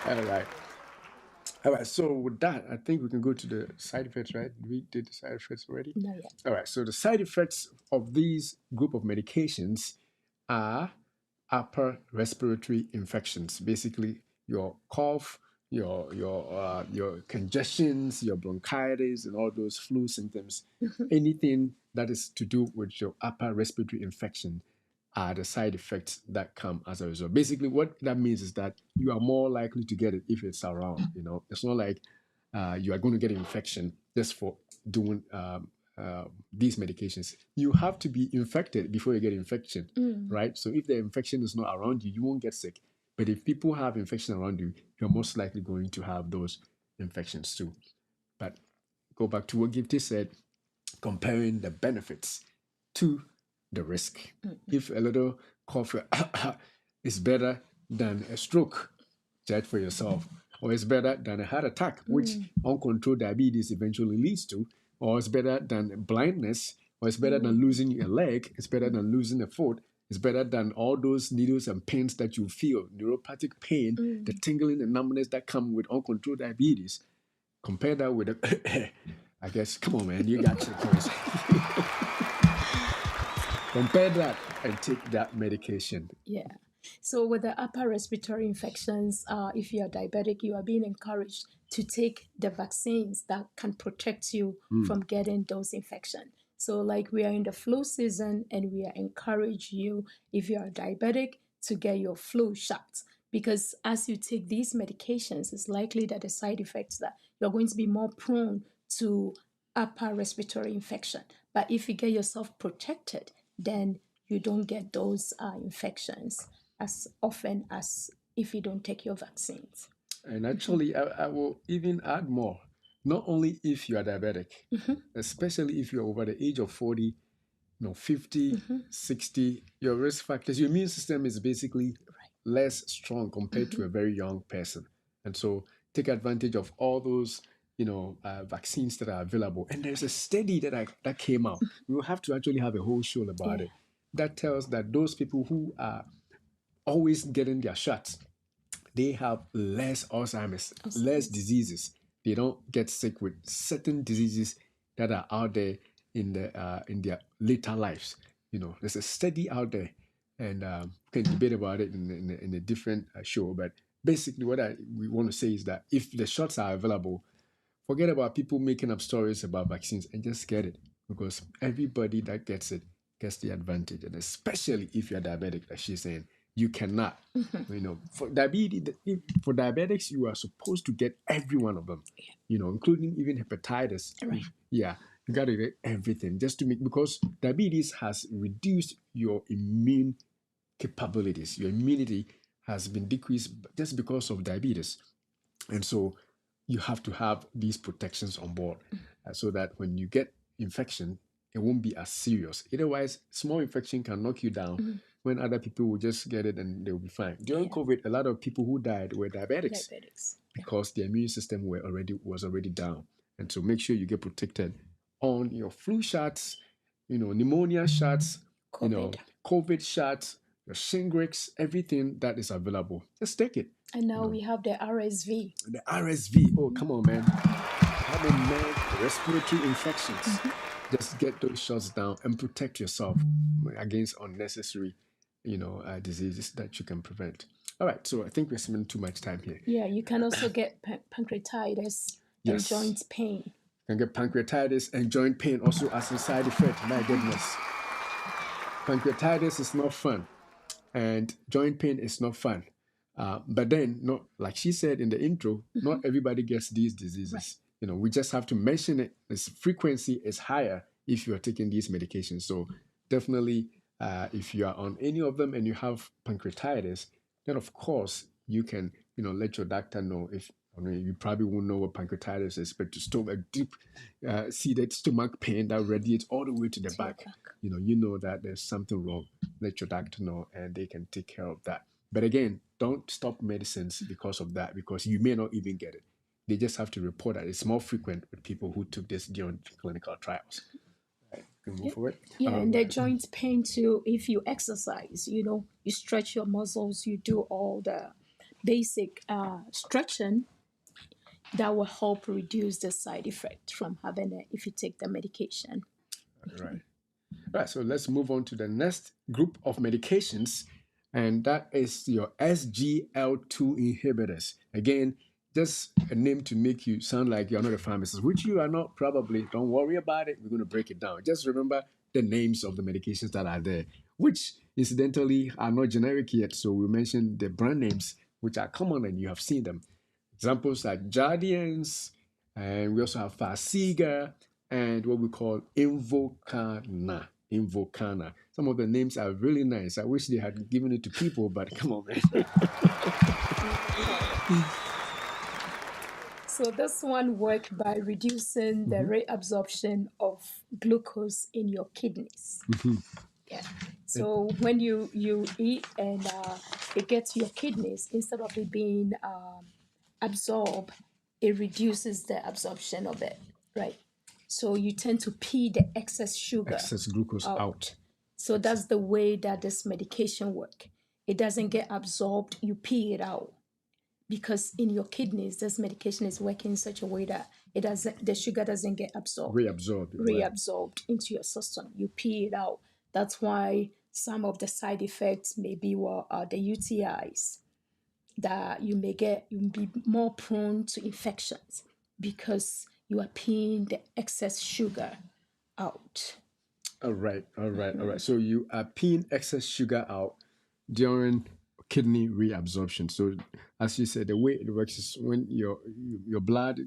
Speaker 1: All right. All right. So with that, I think we can go to the side effects, right? We did the side effects already.
Speaker 2: Not yet.
Speaker 1: All right. So the side effects of these group of medications are upper respiratory infections. Basically, your cough, your congestions, your bronchitis, and all those flu symptoms. Anything that is to do with your upper respiratory infection are the side effects that come as a result. Basically, what that means is that you are more likely to get it if it's around. It's not like you are going to get an infection just for doing these medications. You have to be infected before you get infection, right? So if the infection is not around you, you won't get sick. But if people have infection around you, you're most likely going to have those infections too. But go back to what Gifty said, comparing the benefits to the risk. If a little cough is better than a stroke, judge for yourself. Or it's better than a heart attack, which uncontrolled diabetes eventually leads to. Or it's better than blindness. Or it's better than losing a leg. It's better than losing a foot. It's better than all those needles and pains that you feel, neuropathic pain, the tingling and numbness that come with uncontrolled diabetes. Compare that with I guess, come on, man, you got your choice. Compare that and take that medication.
Speaker 2: Yeah. So with the upper respiratory infections, if you are diabetic, you are being encouraged to take the vaccines that can protect you from getting those infections. So like we are in the flu season and we are encourage you, if you are diabetic, to get your flu shot. Because as you take these medications, it's likely that the side effects that you're going to be more prone to upper respiratory infection. But if you get yourself protected, then you don't get those infections as often as if you don't take your vaccines.
Speaker 1: And actually, I will even add more. Not only if you are diabetic, especially if you're over the age of 40, 50, 60, your risk factors, your immune system is basically less strong compared to a very young person. And so take advantage of all those, vaccines that are available. And there's a study that came out. We will have to actually have a whole show about it. That tells that those people who are always getting their shots, they have less Alzheimer's, less diseases. They don't get sick with certain diseases that are out there in their later lives. There's a study out there, and we can debate about it in a different show. But basically, what we want to say is that if the shots are available, forget about people making up stories about vaccines and just get it, because everybody that gets it gets the advantage, and especially if you're diabetic, like she's saying, you cannot. For diabetics, you are supposed to get every one of them, including even hepatitis.
Speaker 2: Right.
Speaker 1: Yeah, you got to get everything just to make, because diabetes has reduced your immune capabilities. Your immunity has been decreased just because of diabetes. And so you have to have these protections on board so that when you get infection, it won't be as serious. Otherwise, small infection can knock you down when other people will just get it and they'll be fine. During COVID, a lot of people who died were diabetics because their immune system was already down. And so make sure you get protected on your flu shots, pneumonia shots, COVID shots, your Shingrix, everything that is available. Just take it.
Speaker 2: And now we have the RSV.
Speaker 1: The RSV. Oh, come on, man. Having mild respiratory infections. Just get those shots down and protect yourself against unnecessary, diseases that you can prevent. All right, so I think we're spending too much time here.
Speaker 2: Yeah, you can also get pancreatitis and joint pain.
Speaker 1: You can get pancreatitis and joint pain also as a side effect. My goodness. Pancreatitis is not fun. and joint pain is not fun. But then, not like she said in the intro, not everybody gets these diseases.
Speaker 2: Right.
Speaker 1: You know, we just have to mention it. Its frequency is higher if you are taking these medications. So definitely, if you are on any of them and you have pancreatitis, then of course you can, let your doctor know. If I mean, you probably won't know what pancreatitis is, but to stomach deep seated stomach pain that radiates all the way to the
Speaker 2: To your
Speaker 1: back,
Speaker 2: back.
Speaker 1: you know that there's something wrong. Let your doctor know, and they can take care of that. But again, don't stop medicines because of that, because you may not even get it. They just have to report that it's more frequent with people who took this during clinical trials. Right. You can move forward.
Speaker 2: Yeah,
Speaker 1: All
Speaker 2: and the
Speaker 1: right.
Speaker 2: joint pain too, if you exercise, you stretch your muscles, you do all the basic stretching, that will help reduce the side effect from having it if you take the medication.
Speaker 1: All right. Right, so let's move on to the next group of medications, and that is your SGL2 inhibitors. Again, just a name to make you sound like you're not a pharmacist, which you are not probably. Don't worry about it. We're going to break it down. Just remember the names of the medications that are there, which incidentally are not generic yet. So we mentioned the brand names, which are common and you have seen them. Examples like Jardians, and we also have Farxiga, and what we call Invokana. Invokana. Some of the names are really nice. I wish they had given it to people, but come on, man.
Speaker 2: So this one work by reducing the reabsorption of glucose in your kidneys. Yeah. So when you eat and it gets to your kidneys, instead of it being absorbed, it reduces the absorption of it, right? So you tend to pee the excess sugar
Speaker 1: Excess glucose out.
Speaker 2: So that's the way that this medication work. It doesn't get absorbed, you pee it out. Because in your kidneys, this medication is working in such a way that the sugar doesn't get absorbed,
Speaker 1: Reabsorbed. Right.
Speaker 2: reabsorbed into your system. You pee it out. That's why some of the side effects may be the UTIs that you may be more prone to infections because you are peeing the excess sugar out.
Speaker 1: All right. All right. All right. So you are peeing excess sugar out during kidney reabsorption. So, as you said, the way it works is when your blood,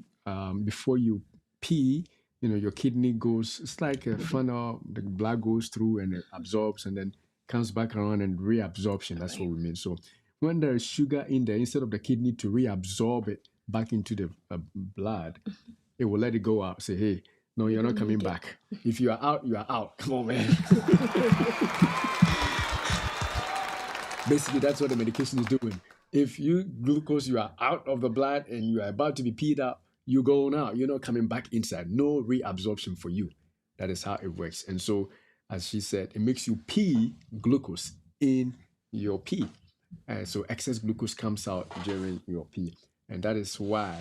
Speaker 1: before you pee, your kidney goes. It's like a funnel. The blood goes through and it absorbs, and then comes back around and reabsorption. That's what we mean. So, when there is sugar in there, instead of the kidney to reabsorb it back into the blood, it will let it go out. Say, hey, no, you're not coming back. If you are out, you are out. Come on, man. Basically, that's what the medication is doing. If you are out of the blood and you are about to be peed out, you're going out. You're not coming back inside. No reabsorption for you. That is how it works. And so, as she said, it makes you pee glucose in your pee. And so excess glucose comes out during your pee. And that is why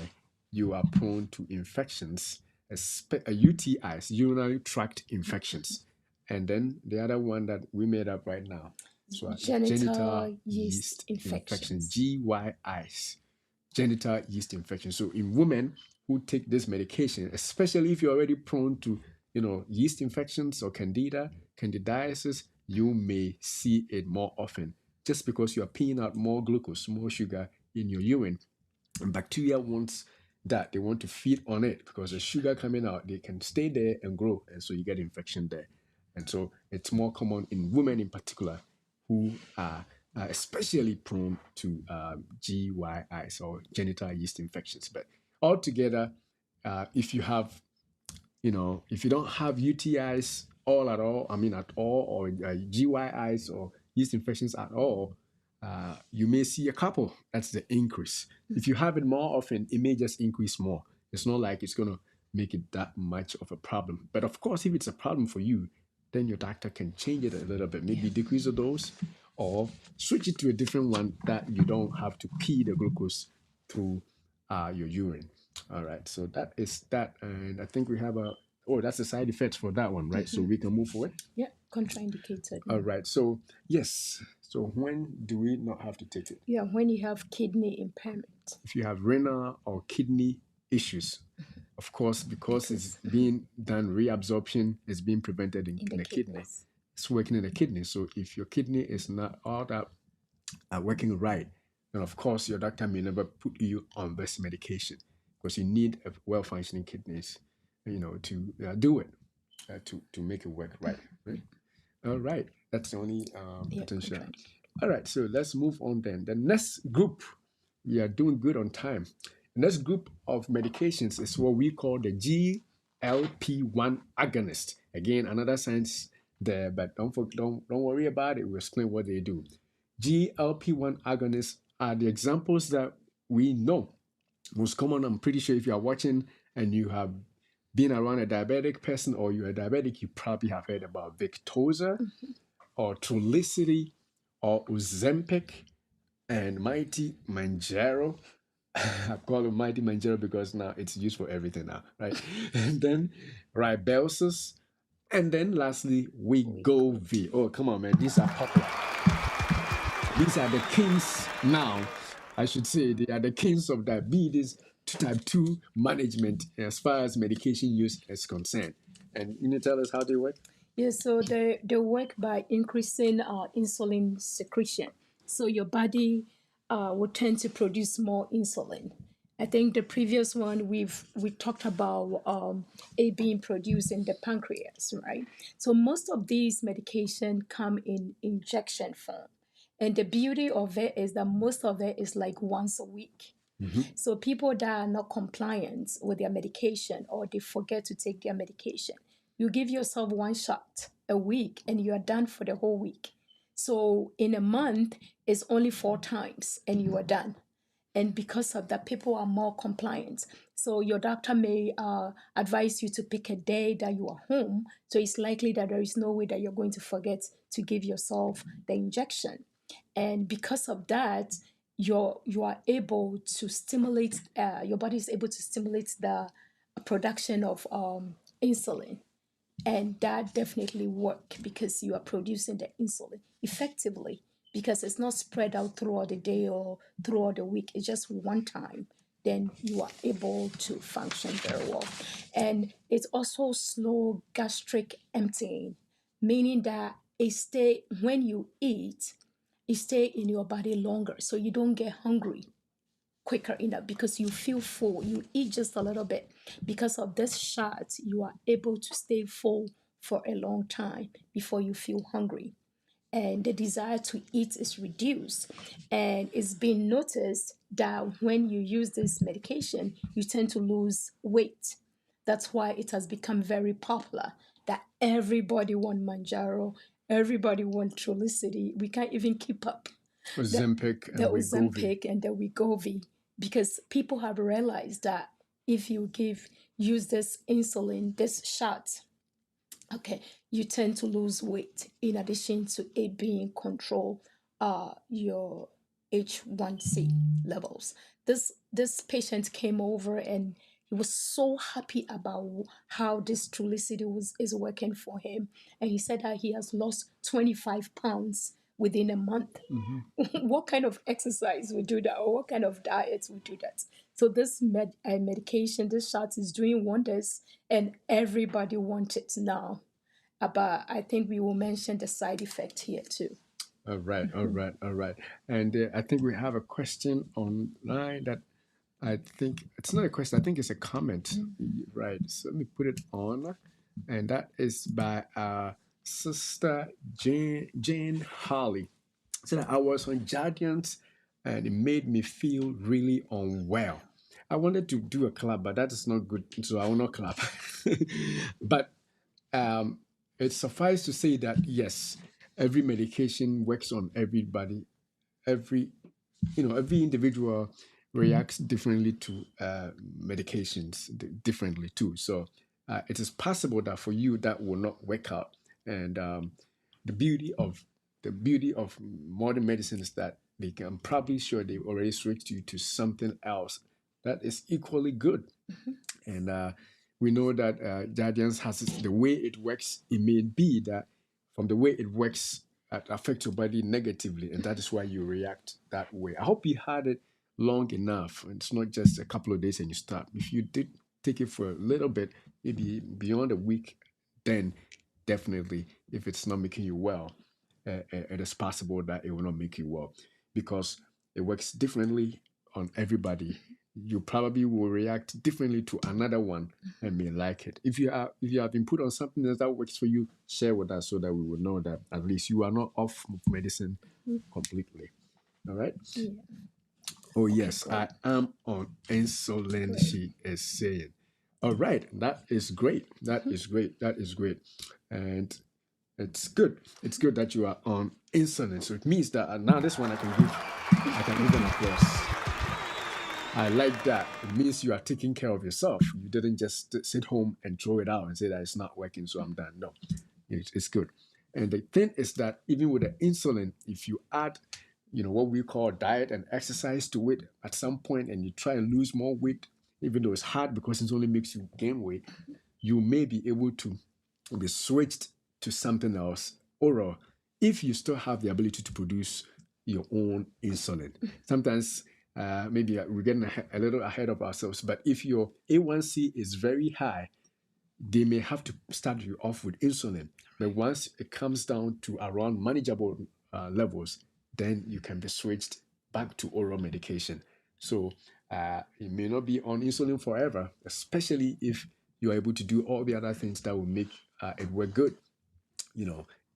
Speaker 1: you are prone to infections, UTIs, urinary tract infections. And then the other one that we made up right now. So
Speaker 2: Genital yeast infections.
Speaker 1: GYIs, genital yeast infection. So in women who take this medication, especially if you're already prone to, yeast infections or candidiasis, you may see it more often just because you are peeing out more glucose, more sugar in your urine. And bacteria wants that. They want to feed on it because the sugar coming out, they can stay there and grow. And so you get infection there. And so it's more common in women in particular who are especially prone to GYIs or genital yeast infections. But altogether, if you have, if you don't have UTIs at all, or GYIs or yeast infections at all, you may see a couple. That's the increase. If you have it more often, it may just increase more. It's not like it's going to make it that much of a problem. But of course, if it's a problem for you, then your doctor can change it a little bit, maybe decrease the dose or switch it to a different one that you don't have to pee the glucose through your urine. All right, so that is that. And I think we have that's the side effects for that one, right? So we can move forward.
Speaker 2: Yeah, contraindicated.
Speaker 1: All right, so yes. So when do we not have to take it?
Speaker 2: Yeah, when you have kidney impairment.
Speaker 1: If you have renal or kidney issues, of course, because it's being done, reabsorption is being prevented in the kidney. It's working in the kidney. So if your kidney is not all that are working right, then of course your doctor may never put you on this medication because you need a well-functioning kidneys, to do it, to make it work right. Right. All right. That's the only
Speaker 2: Yeah,
Speaker 1: potential.
Speaker 2: contract.
Speaker 1: All right. So let's move on then. The next group, we are doing good on time. The next group of medications is what we call the GLP-1 agonist. Again, another science there, but don't worry about it. We'll explain what they do. GLP-1 agonists are the examples that we know. Most common, I'm pretty sure if you are watching and you have been around a diabetic person or you're a diabetic, you probably have heard about Victoza or Trulicity or Ozempic and Mighty Manjaro. I call it Mighty Manjaro because now it's used for everything now, right? And then Ribelsus, and then lastly
Speaker 2: We go.
Speaker 1: Wegovy. Oh, come on, man, these are popular. These are the kings now. I should say they are the kings of diabetes type 2 management as far as medication use is concerned. And you tell us how they work?
Speaker 2: Yeah, so they work by increasing insulin secretion. So your body will tend to produce more insulin. I think the previous one we talked about it being produced in the pancreas, right? So most of these medication come in injection form. And the beauty of it is that most of it is like once a week. So people that are not compliant with their medication or they forget to take their medication, you give yourself one shot a week and you are done for the whole week. So in a month, it's only 4 times and you are done. And because of that, people are more compliant. So your doctor may advise you to pick a day that you are home. So it's likely that there is no way that you're going to forget to give yourself the injection. And because of that, you are able to stimulate your body is able to stimulate the production of insulin, and that definitely work because you are producing the insulin effectively because it's not spread out throughout the day or throughout the week. It's just one time. Then you are able to function very well. And it's also slow gastric emptying, meaning that it stay when you eat, it stay in your body longer. So you don't get hungry quicker enough because you feel full. You eat just a little bit. Because of this shot, you are able to stay full for a long time before you feel hungry. And the desire to eat is reduced. And it's been noticed that when you use this medication, you tend to lose weight. That's why it has become very popular that everybody want Manjaro, everybody want Trulicity. We can't even keep up the,
Speaker 1: Ozempic
Speaker 2: the
Speaker 1: and Wegovy.
Speaker 2: Ozempic and the Wegovy because people have realized that if you use this insulin, this shot, okay, you tend to lose weight in addition to it being control your H1C levels. This patient came over and he was so happy about how this Trulicity is working for him. And he said that he has lost 25 pounds within a month. What kind of exercise would do that, or what kind of diet would do that? So this medication, this shot is doing wonders, and everybody wants it now. But I think we will mention the side effect here too.
Speaker 1: All right, all right, all right. And I think we have a question online that I think it's not a question, I think it's a comment. Right. So let me put it on. And that is by Sister Jane Harley. So I was on Jadians and it made me feel really unwell. I wanted to do a clap, but that is not good, so I will not clap. But um, it suffices to say that yes, every medication works on everybody. Every every individual reacts differently to medications differently too. So it is possible that for you that will not work out. And the beauty of modern medicine is that they can, I'm probably sure they already switched you to something else that is equally good. And we know that Guardians has the way it works. It may be that from the way it works, it affects your body negatively, and that is why you react that way. I hope you had it long enough. It's not just a couple of days and you stop. If you did take it for a little bit, maybe beyond a week, then definitely, if it's not making you well, it is possible that it will not make you well. because it works differently on everybody. You probably will react differently to another one and may like it. If you have been put on something else that works for you, share with us so that we will know that at least you are not off medicine completely. All right.
Speaker 2: Yeah.
Speaker 1: Oh
Speaker 2: Okay,
Speaker 1: yes,
Speaker 2: great.
Speaker 1: I am on insulin.
Speaker 2: Great.
Speaker 1: She is saying. All right, that is great. That is great. That is great, and it's good. It's good that you are on insulin. So it means that now this one I can give an applause. I like that. It means you are taking care of yourself. You didn't just sit home and throw it out and say that it's not working, so I'm done. No, it's good. And the thing is that even with the insulin, if you add, what we call diet and exercise to it at some point, and you try and lose more weight, even though it's hard because it only makes you gain weight, you may be able to be switched to something else oral if you still have the ability to produce your own insulin. Sometimes maybe we're getting a little ahead of ourselves, but if your A1C is very high, they may have to start you off with insulin. But once it comes down to around manageable levels, then you can be switched back to oral medication. So you may not be on insulin forever, especially if you're able to do all the other things that will make it work good.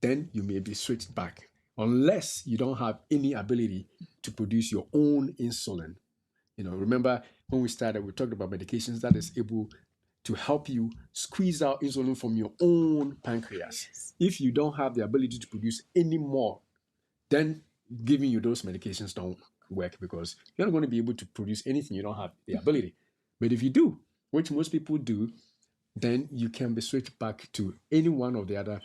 Speaker 1: Then you may be switched back unless you don't have any ability to produce your own insulin. Remember when we started, we talked about medications that is able to help you squeeze out insulin from your own pancreas.
Speaker 2: Yes.
Speaker 1: If you don't have the ability to produce any more, then giving you those medications don't work because you're not going to be able to produce anything you don't have the ability. But if you do, which most people do, then you can be switched back to any one of the other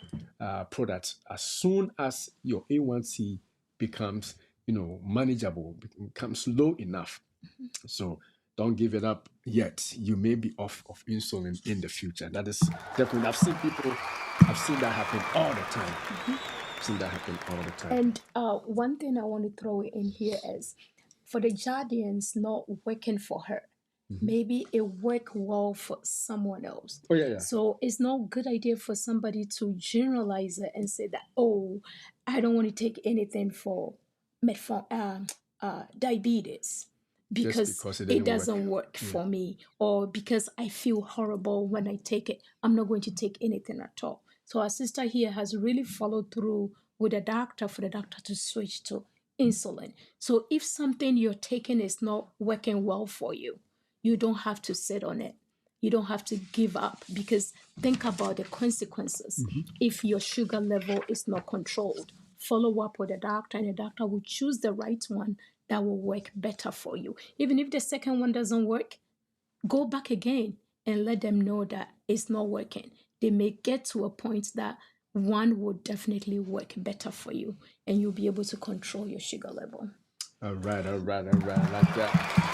Speaker 1: products as soon as your A1C becomes, manageable, becomes low enough. So don't give it up yet. You may be off of insulin in the future. That is definitely, I've seen that happen all the time. I've seen that happen all the time.
Speaker 2: And one thing I want to throw in here is for the Jardians not working for her. Maybe it worked well for someone else.
Speaker 1: Oh, yeah, yeah.
Speaker 2: So it's not a good idea for somebody to generalize it and say that, oh, I don't want to take anything for diabetes
Speaker 1: Just
Speaker 2: because
Speaker 1: because it
Speaker 2: it
Speaker 1: didn't work.
Speaker 2: doesn't work for me, or because I feel horrible when I take it. I'm not going to take anything at all. So our sister here has really followed through with a doctor for the doctor to switch to insulin. So if something you're taking is not working well for you, you don't have to sit on it. You don't have to give up because think about the consequences. If your sugar level is not controlled, follow up with a doctor, and the doctor will choose the right one that will work better for you. Even if the second one doesn't work, go back again and let them know that it's not working. They may get to a point that one will definitely work better for you and you'll be able to control your sugar level.
Speaker 1: All right, all right, all right. I like that.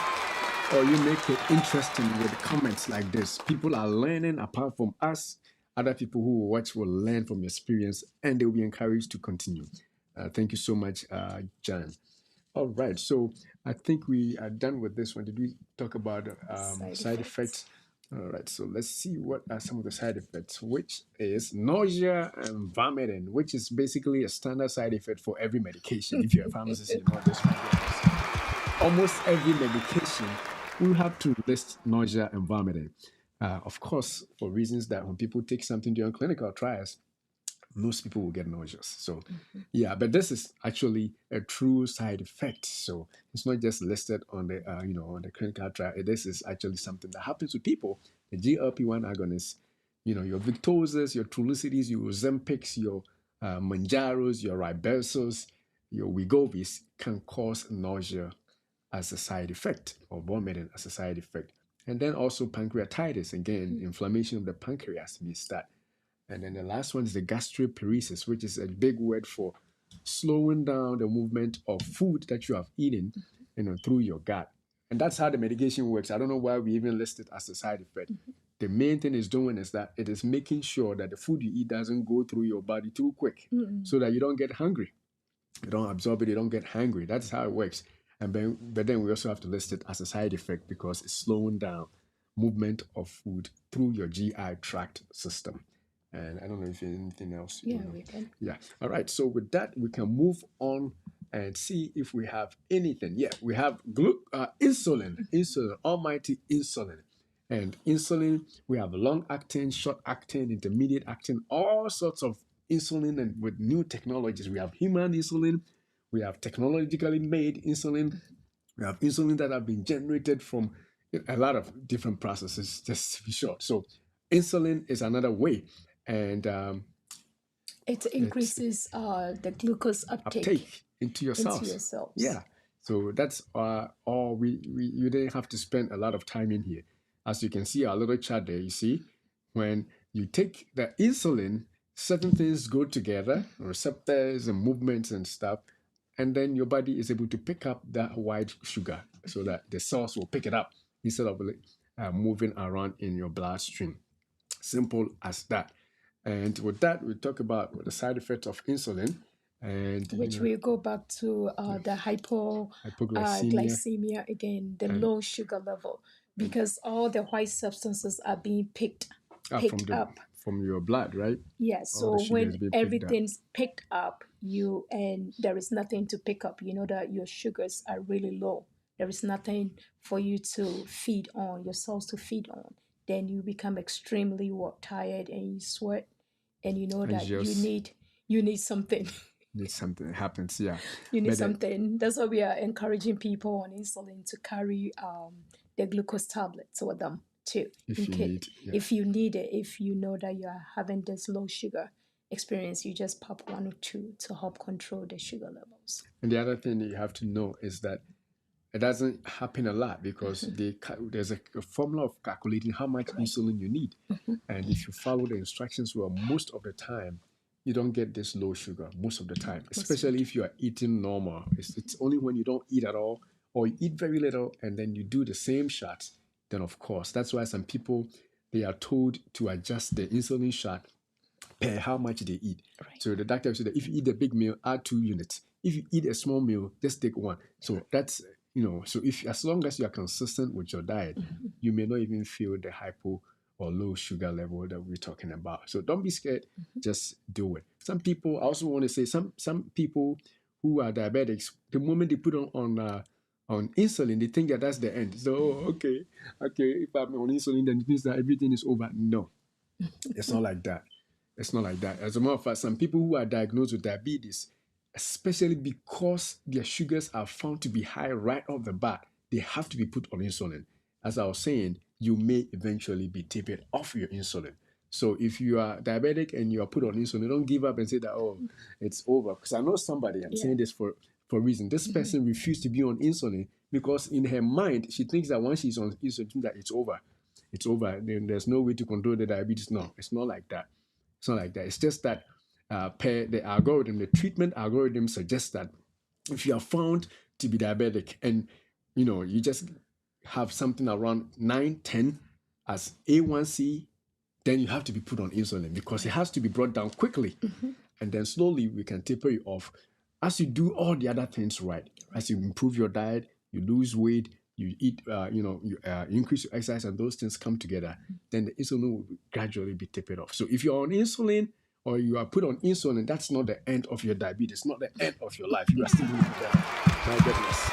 Speaker 1: Or you make it interesting with comments like this. People are learning apart from us. Other people who will watch will learn from your experience and they will be encouraged to continue. Thank you so much, Jan. All right, so I think we are done with this one. Did we talk about side effects? All right, so let's see what are some of the side effects, which is nausea and vomiting, which is basically a standard side effect for every medication. If you're a pharmacist, you know this one. Almost every medication will have to list nausea and vomiting. Of course, for reasons that when people take something during clinical trials, most people will get nauseous. So, yeah, but this is actually a true side effect. So it's not just listed on the on the clinical trial. This is actually something that happens to people. The GLP-1 agonists, your Victozas, your Trulicities, your Ozempics, your Manjaros, your Ribersos, your Wegovys can cause nausea as a side effect, or vomiting as a side effect. And then also pancreatitis, again, inflammation of the pancreas may start. And then the last one is the gastroparesis, which is a big word for slowing down the movement of food that you have eaten, through your gut. And that's how the medication works. I don't know why we even list it as a side effect. The main thing it's doing is that it is making sure that the food you eat doesn't go through your body too quick, so that you don't get hungry. You don't absorb it, you don't get hungry. That's how it works. But then we also have to list it as a side effect because it's slowing down movement of food through your GI tract system. And I don't know if there's anything else.
Speaker 2: Yeah, we can.
Speaker 1: Yeah. All right. So with that, we can move on and see if we have anything. Yeah, we have insulin, almighty insulin. And insulin, we have long acting, short acting, intermediate acting, all sorts of insulin. And with new technologies, we have human insulin, we have technologically made insulin, we have insulin that have been generated from a lot of different processes, just to be short. So, insulin is another way. And
Speaker 2: It
Speaker 1: it's
Speaker 2: increases the glucose uptake
Speaker 1: uptake into your
Speaker 2: into your
Speaker 1: cells.
Speaker 2: cells.
Speaker 1: Yeah. So that's all we you didn't have to spend a lot of time in here. As you can see our little chart there, you see, when you take the insulin, certain things go together, receptors and movements and stuff, and then your body is able to pick up that white sugar so that the cells will pick it up instead of moving around in your bloodstream. Simple as that. And with that, we talk about the side effects of insulin, and
Speaker 2: Which will go back to the
Speaker 1: hypoglycemia
Speaker 2: hypoglycemia again, the
Speaker 1: and
Speaker 2: low sugar level, because all the white substances are being picked
Speaker 1: from
Speaker 2: picked
Speaker 1: the
Speaker 2: up.
Speaker 1: from your blood, right?
Speaker 2: Yeah,
Speaker 1: All the
Speaker 2: so
Speaker 1: sugar
Speaker 2: when
Speaker 1: is being picked up.
Speaker 2: everything's picked up, you and there is nothing to pick up, you know that your sugars are really low. There is nothing for you to feed on, your cells to feed on. Then you become extremely tired and you sweat, and you know
Speaker 1: And
Speaker 2: that
Speaker 1: just
Speaker 2: you need something.
Speaker 1: need something that happens, yeah.
Speaker 2: You need
Speaker 1: But
Speaker 2: something. That's why we are encouraging people on insulin to carry the glucose tablets with them too,
Speaker 1: if
Speaker 2: in
Speaker 1: you
Speaker 2: case
Speaker 1: need, yeah,
Speaker 2: if you need it. If you know that you are having this low sugar experience, you just pop one or two to help control the sugar levels.
Speaker 1: and the other thing that you have to know is that it doesn't happen a lot because there's a formula of calculating how much
Speaker 2: Right.
Speaker 1: insulin you need.
Speaker 2: Mhm.
Speaker 1: And if you follow the instructions well, most of the time, you don't get this low sugar most of the time,
Speaker 2: Most of the
Speaker 1: especially if you are eating normal. It's only when you don't eat at all or you eat very little and then you do the same shots, then of course, that's why some people, they are told to adjust the insulin shot per how much they eat.
Speaker 2: Right.
Speaker 1: So the doctor said that if you eat a big meal, add 2 units. If you eat a small meal, just take one. So that's, so if as long as you are consistent with your diet, you may not even feel the hypo or low sugar level that we're talking about. So don't be scared, just do it. Some people, I also want to say, some people who are diabetics, the moment they put on insulin, they think that that's the end. So, okay, if I'm on insulin, then it means that everything is over. No, it's not like that. It's not like that. As a matter of fact, some people who are diagnosed with diabetes, especially because their sugars are found to be high right off the bat, they have to be put on insulin. As I was saying, you may eventually be tapered off your insulin. So if you are diabetic and you are put on insulin, don't give up and say that, oh, it's over. Because I know somebody, I'm saying this for a reason. This person refused to be on insulin because in her mind, she thinks that once she's on insulin, that it's over. It's over. Then there's no way to control the diabetes. No, it's not like that. It's not like that. It's just that per the algorithm, the treatment algorithm suggests that if you are found to be diabetic and you just have something around 9, 10 as A1C, then you have to be put on insulin because it has to be brought down quickly. And then slowly we can taper you off. As you do all the other things right, as you improve your diet, you lose weight, you eat, you increase your exercise, and those things come together, then the insulin will gradually be tapered off. So if you're on insulin or you are put on insulin, that's not the end of your diabetes, not the end of your life. You are still going to be diabetes.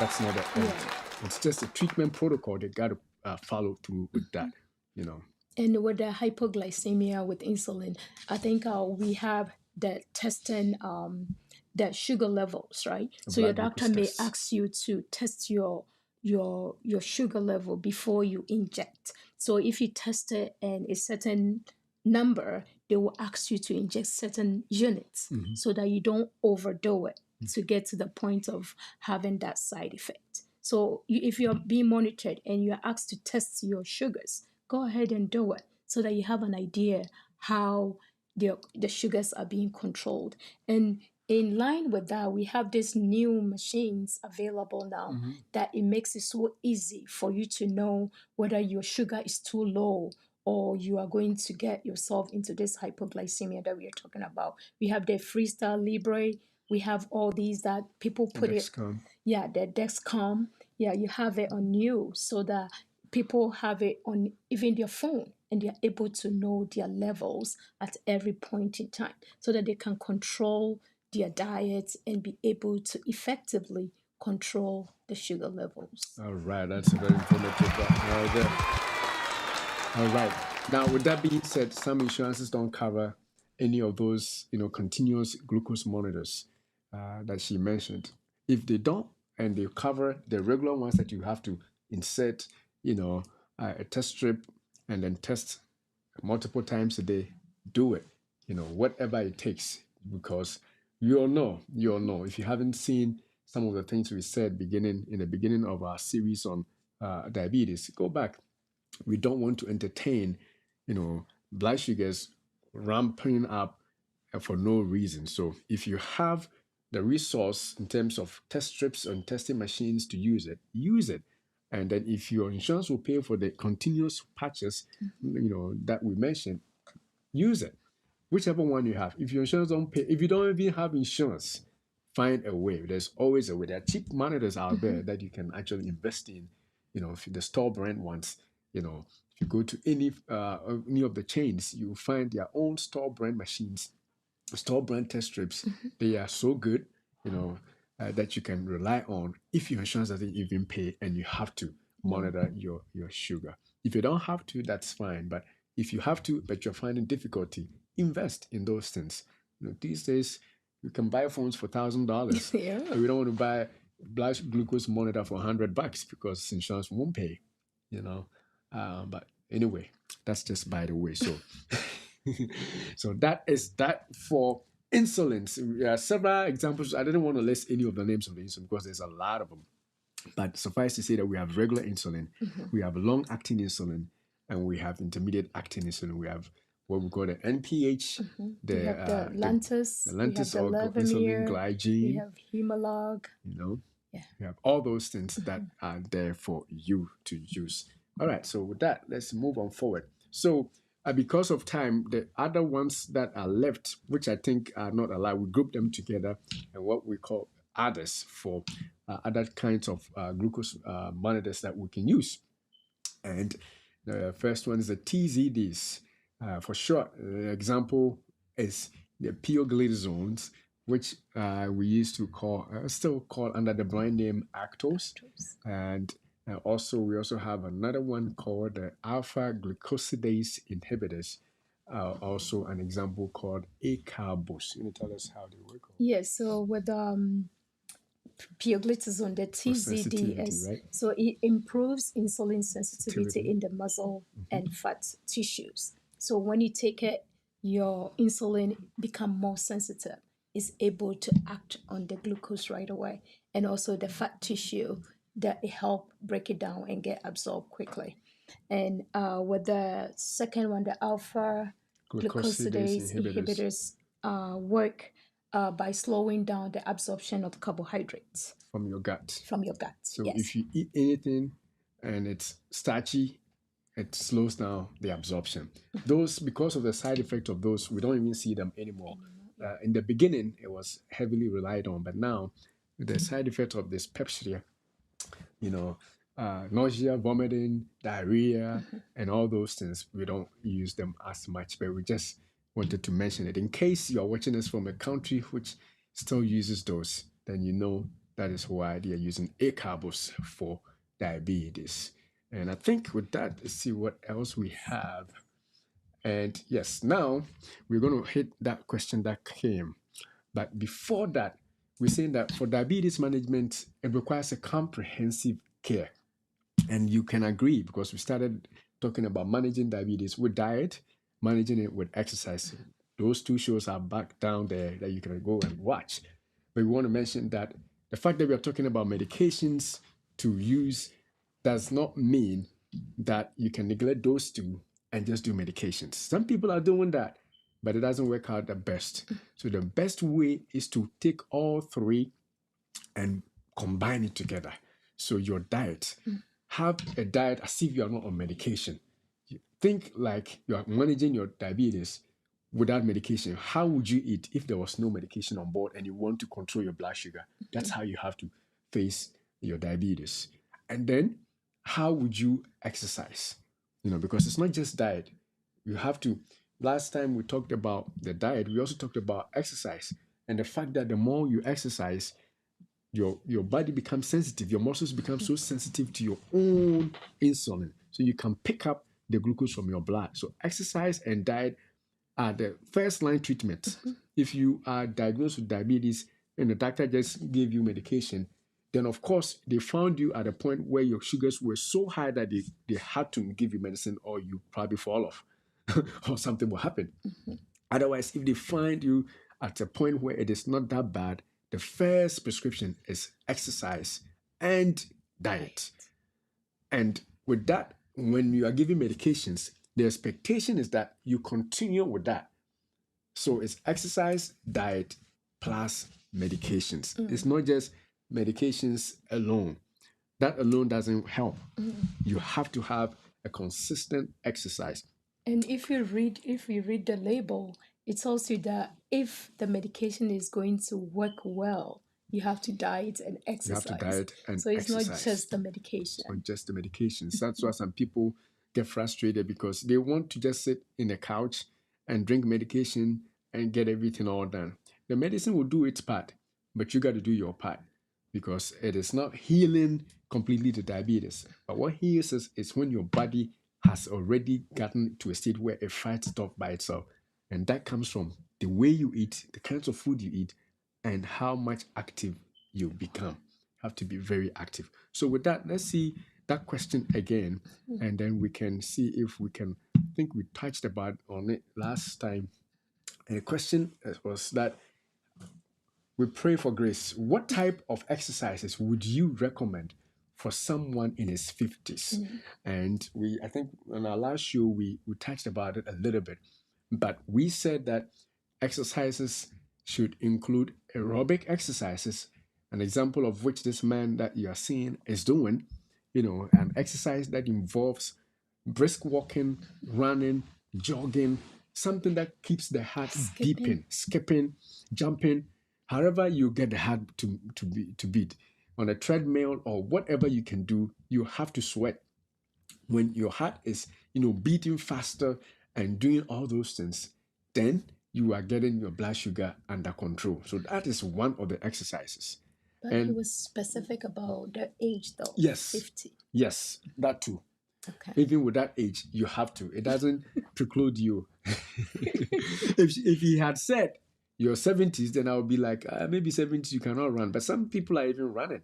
Speaker 1: That's not the end. It's just a treatment protocol they got to follow through with that,
Speaker 2: And with the hypoglycemia with insulin, I think we have the testing the sugar levels, right? So your
Speaker 1: blood
Speaker 2: doctor
Speaker 1: glucose
Speaker 2: may
Speaker 1: test.
Speaker 2: ask you to test your sugar level before you inject. So if you test it and a certain number, they will ask you to inject certain units so that you don't overdo it to get to the point of having that side effect. So if you're being monitored and you're asked to test your sugars, go ahead and do it so that you have an idea how the sugars are being controlled. And in line with that, we have these new machines available now that it makes it so easy for you to know whether your sugar is too low or you are going to get yourself into this hypoglycemia that we are talking about. We have the Freestyle Libre. We have all these that people put it.
Speaker 1: Dexcom.
Speaker 2: Yeah, the Dexcom. Yeah, you have it on you so that people have it on even their phone and they're able to know their levels at every point in time so that they can control their diet and be able to effectively control the sugar levels.
Speaker 1: All right, that's a very informative right there. All right. Now, with that being said, some insurances don't cover any of those, continuous glucose monitors that she mentioned. If they don't, and they cover the regular ones that you have to insert, a test strip and then test multiple times a day, do it. Whatever it takes, because you all know. If you haven't seen some of the things we said in the beginning of our series on diabetes, go back. We don't want to entertain, blood sugars ramping up for no reason. So if you have the resource in terms of test strips and testing machines to use it, use it. And then if your insurance will pay for the continuous patches, that we mentioned, use it. Whichever one you have. If your insurance don't pay, if you don't even have insurance, find a way. There's always a way. There are cheap monitors out there that you can actually invest in. If the store brand ones, if you go to any of the chains, you will find their own store brand machines, store brand test strips. They are so good, that you can rely on if your insurance doesn't even pay and you have to monitor your sugar. If you don't have to, that's fine. But if you have to, but you're finding difficulty, invest in those things. These days you can buy phones for $1,000.
Speaker 2: Yeah.
Speaker 1: So we don't want to buy blood glucose monitor for $100 because insurance won't pay. But anyway, that's just by the way. So, so that is that for insulins. There are several examples. I didn't want to list any of the names of the insulin because there's a lot of them. But suffice to say that we have regular insulin, we have long-acting insulin, and we have intermediate-acting insulin. We have what we call the NPH,
Speaker 2: We have the Lantus,
Speaker 1: the
Speaker 2: we have
Speaker 1: Lantus
Speaker 2: the
Speaker 1: or insulin
Speaker 2: Levemir, we
Speaker 1: glycine.
Speaker 2: have Humalog. Yeah.
Speaker 1: We have all those things that are there for you to use. All right, so with that, let's move on forward. So, because of time, the other ones that are left, which I think are not allowed, we group them together and what we call others for other kinds of glucose monitors that we can use. And the first one is the TZDs. For short, the example is the pioglitazones, which we used to call, still call under the brand name Actos. And also, we also have another one called the alpha glucosidase inhibitors. Also, an example called acarbose. Can you tell us how they work?
Speaker 2: Yes, so with pioglitazone, the TZDs,
Speaker 1: right?
Speaker 2: so it improves insulin sensitivity in the muscle and fat tissues. So when you take it, your insulin become more sensitive, is able to act on the glucose right away, and also the fat tissue that it help break it down and get absorbed quickly. And with the second one, the alpha glucosidase inhibitors work by slowing down the absorption of carbohydrates
Speaker 1: from your gut.
Speaker 2: So
Speaker 1: yes. If you eat anything and it's starchy, it slows down the absorption. Those, because of the side effect of those, we don't even see them anymore. In the beginning, it was heavily relied on, but now the side effect of this dyspepsia, nausea, vomiting, diarrhea, and all those things, we don't use them as much, but we just wanted to mention it in case you're watching us from a country which still uses those, then you know that is why they are using acarbose for diabetes. And I think with that, let's see what else we have. And yes, now we're going to hit that question that came. But before that, we're saying that for diabetes management, it requires a comprehensive care. And you can agree because we started talking about managing diabetes with diet, managing it with exercise. Those two shows are back down there that you can go and watch. But we want to mention that the fact that we are talking about medications to use does not mean that you can neglect those two and just do medications. Some people are doing that, but it doesn't work out the best. So the best way is to take all three and combine it together. So your diet, have a diet as if you are not on medication. Think like you are managing your diabetes without medication. How would you eat if there was no medication on board and you want to control your blood sugar? That's how you have to face your diabetes. And then how would you exercise? Because it's not just diet. You have to, last time we talked about the diet, we also talked about exercise. and the fact that the more you exercise, your body becomes sensitive, your muscles become so sensitive to your own insulin, so you can pick up the glucose from your blood. So exercise and diet are the first line treatment. If you are diagnosed with diabetes and the doctor just gave you medication, then of course they found you at a point where your sugars were so high that they had to give you medicine, or you probably fall off or something will happen. Otherwise, if they find you at a point where it is not that bad, the first prescription is exercise and diet. And with that, when you are giving medications, the expectation is that you continue with that. So it's exercise, diet, plus medications. It's not just medications alone. That alone doesn't help. You have to have a consistent exercise.
Speaker 2: And if you read the label, it tells you that if the medication is going to work well, you have to diet and exercise.
Speaker 1: You have to diet and
Speaker 2: so it's
Speaker 1: exercise.
Speaker 2: not just the medication.
Speaker 1: It's not just the medications. That's why some people get frustrated, because they want to just sit in a couch and drink medication and get everything all done. The medicine will do its part, but you got to do your part, because it is not healing completely the diabetes. But what heals is when your body has already gotten to a state where it fights it off by itself. And that comes from the way you eat, the kinds of food you eat, and how much active you become. You have to be very active. So with that, let's see that question again, and then we can see if we can. I think we touched about on it last time. And the question was that we pray for grace. What type of exercises would you recommend for someone in his 50s? And I think on our last show, we touched about it a little bit, but we said that exercises should include aerobic exercises, an example of which this man that you are seeing is doing, an exercise that involves brisk walking, running, jogging, something that keeps the heart beeping, skipping, jumping, however you get the heart to beat. On a treadmill or whatever you can do, you have to sweat. When your heart is, beating faster and doing all those things, then you are getting your blood sugar under control. So that is one of the exercises.
Speaker 2: But he was specific about the age, though.
Speaker 1: Yes.
Speaker 2: 50.
Speaker 1: Yes, that too.
Speaker 2: Okay.
Speaker 1: Even with that age, you have to. It doesn't preclude you. If he had said your 70s, then I would be like, maybe 70s you cannot run. But some people are even running.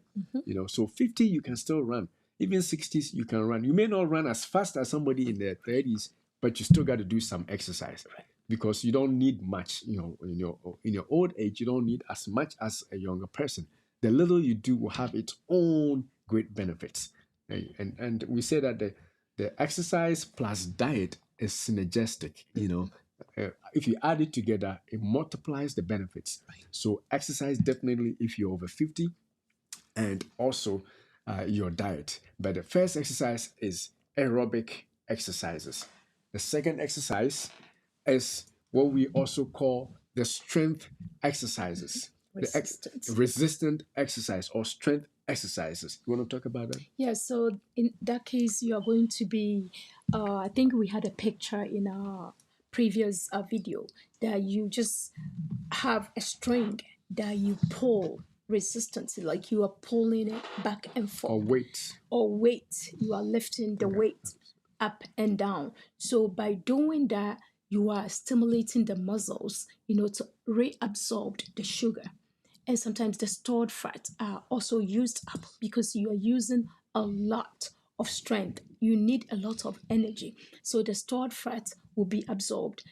Speaker 1: So 50 you can still run. Even 60s you can run. You may not run as fast as somebody in their 30s, but you still got to do some exercise, because you don't need much. In your old age, you don't need as much as a younger person. The little you do will have its own great benefits. And we say that the exercise plus diet is synergistic. If you add it together, it multiplies the benefits. So exercise definitely if you're over 50, and also your diet. But the first exercise is aerobic exercises. The second exercise is what we also call the strength exercises. Resistant exercise or strength exercises. You want to talk about that?
Speaker 2: Yeah, so in that case, you are going to be, I think we had a picture in our previous video that you just have a string that you pull resistance, like you are pulling it back and forth. Or weight. You are lifting the weight up and down. So by doing that, you are stimulating the muscles, to reabsorb the sugar. And sometimes the stored fats are also used up because you are using a lot of strength. You need a lot of energy. So the stored fat will be absorbed,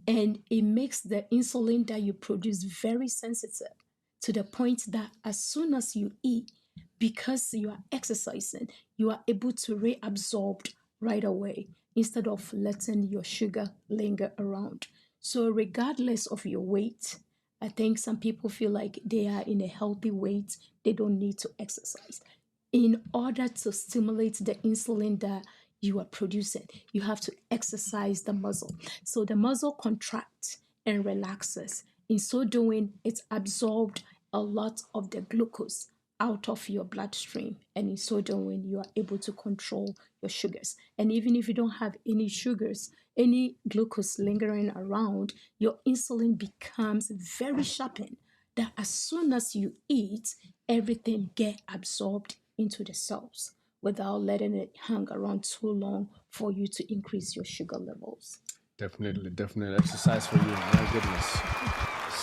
Speaker 2: and it makes the insulin that you produce very sensitive, to the point that as soon as you eat, because you are exercising, you are able to reabsorb right away instead of letting your sugar linger around. So regardless of your weight, I think some people feel like they are in a healthy weight, they don't need to exercise. In order to stimulate the insulin that you are producing, you have to exercise the muscle. So the muscle contracts and relaxes. In so doing, it's absorbed a lot of the glucose out of your bloodstream, and in so doing you are able to control your sugars. And even if you don't have any sugars, any glucose lingering around, your insulin becomes very sharpened that as soon as you eat, everything get absorbed into the cells without letting it hang around too long for you to increase your sugar levels.
Speaker 1: Definitely, definitely exercise for you. My goodness.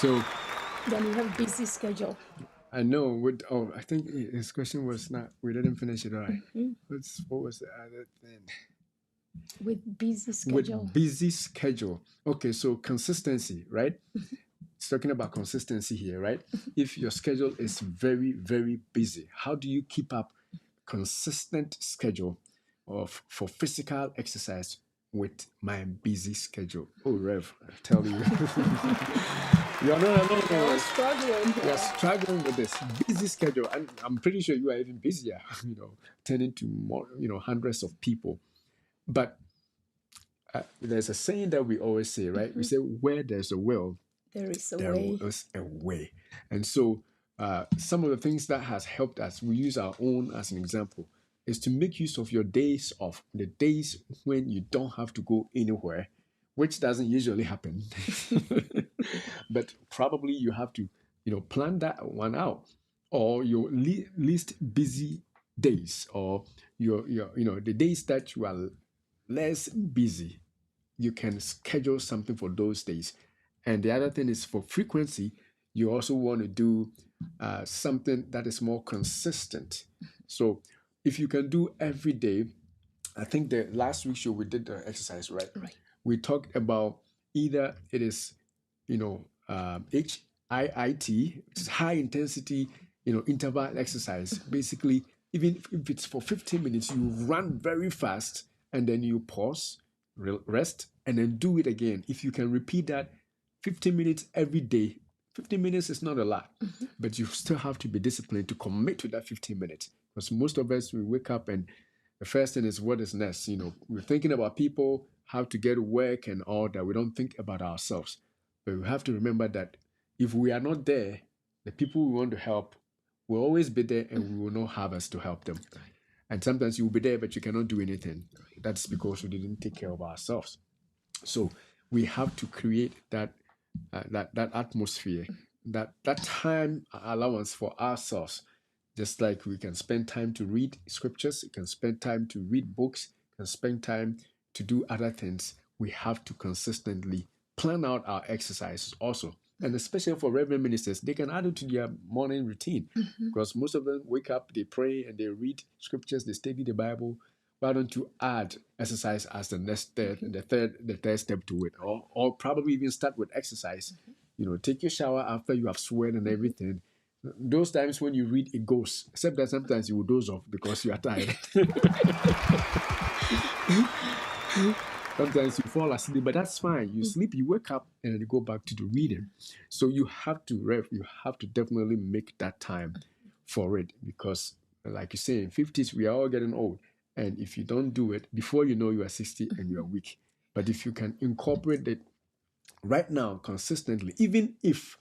Speaker 1: So
Speaker 2: Then you have busy schedule.
Speaker 1: I know. I think his question was not. We didn't finish it, all right.
Speaker 2: Mhm.
Speaker 1: What was the other thing?
Speaker 2: With busy schedule.
Speaker 1: With busy schedule. Okay, so consistency, right? It's talking about consistency here, right? If your schedule is very, very busy, how do you keep up consistent schedule for physical exercise with my busy schedule? Oh, Rev, I tell you, you're not alone.
Speaker 2: I was struggling
Speaker 1: You're
Speaker 2: here.
Speaker 1: struggling with this busy schedule, and I'm pretty sure you are even busier. Tending to more, hundreds of people. But there's a saying that we always say, right? We say, where there's a will,
Speaker 2: There is a
Speaker 1: there
Speaker 2: way.
Speaker 1: is a way. And so, some of the things that has helped us, we use our own as an example, is to make use of your days off, the days when you don't have to go anywhere, which doesn't usually happen. But probably you have to, plan that one out, or your least busy days, or your the days that you are less busy, you can schedule something for those days. And the other thing is for frequency, you also want to do something that is more consistent. So if you can do every day, I think the last week's show we did the exercise, right?
Speaker 2: Right.
Speaker 1: We talked about either it is, HIIT, which is high intensity, interval exercise. Basically, even if it's for 15 minutes, you run very fast and then you pause, rest, and then do it again. If you can repeat that 15 minutes every day, 15 minutes is not a lot, but you still have to be disciplined to commit to that 15 minutes. Because most of us, we wake up and the first thing is what is next. We're thinking about people, how to get work and all that. We don't think about ourselves. But we have to remember that if we are not there, the people we want to help will always be there and we will not have us to help them. And sometimes you will be there, but you cannot do anything. That's because we didn't take care of ourselves. So we have to create that atmosphere, that time allowance for ourselves. Just like we can spend time to read scriptures, we can spend time to read books, can spend time to do other things. We have to consistently plan out our exercises also. And especially for reverend ministers, they can add it to their morning routine because most of them wake up, they pray and they read scriptures, they study the Bible. Why don't you add exercise as the next step, the third step to it, or probably even start with exercise. Take your shower after you have sweat and everything. Those times when you read, it goes. Except that sometimes you will doze off because you are tired. Sometimes you fall asleep, but that's fine. You sleep, you wake up, and then you go back to the reading. So you have to definitely make that time for it because, like you say, in 50s, we are all getting old. And if you don't do it, before you know, you are 60 and you are weak. But if you can incorporate it right now consistently, even if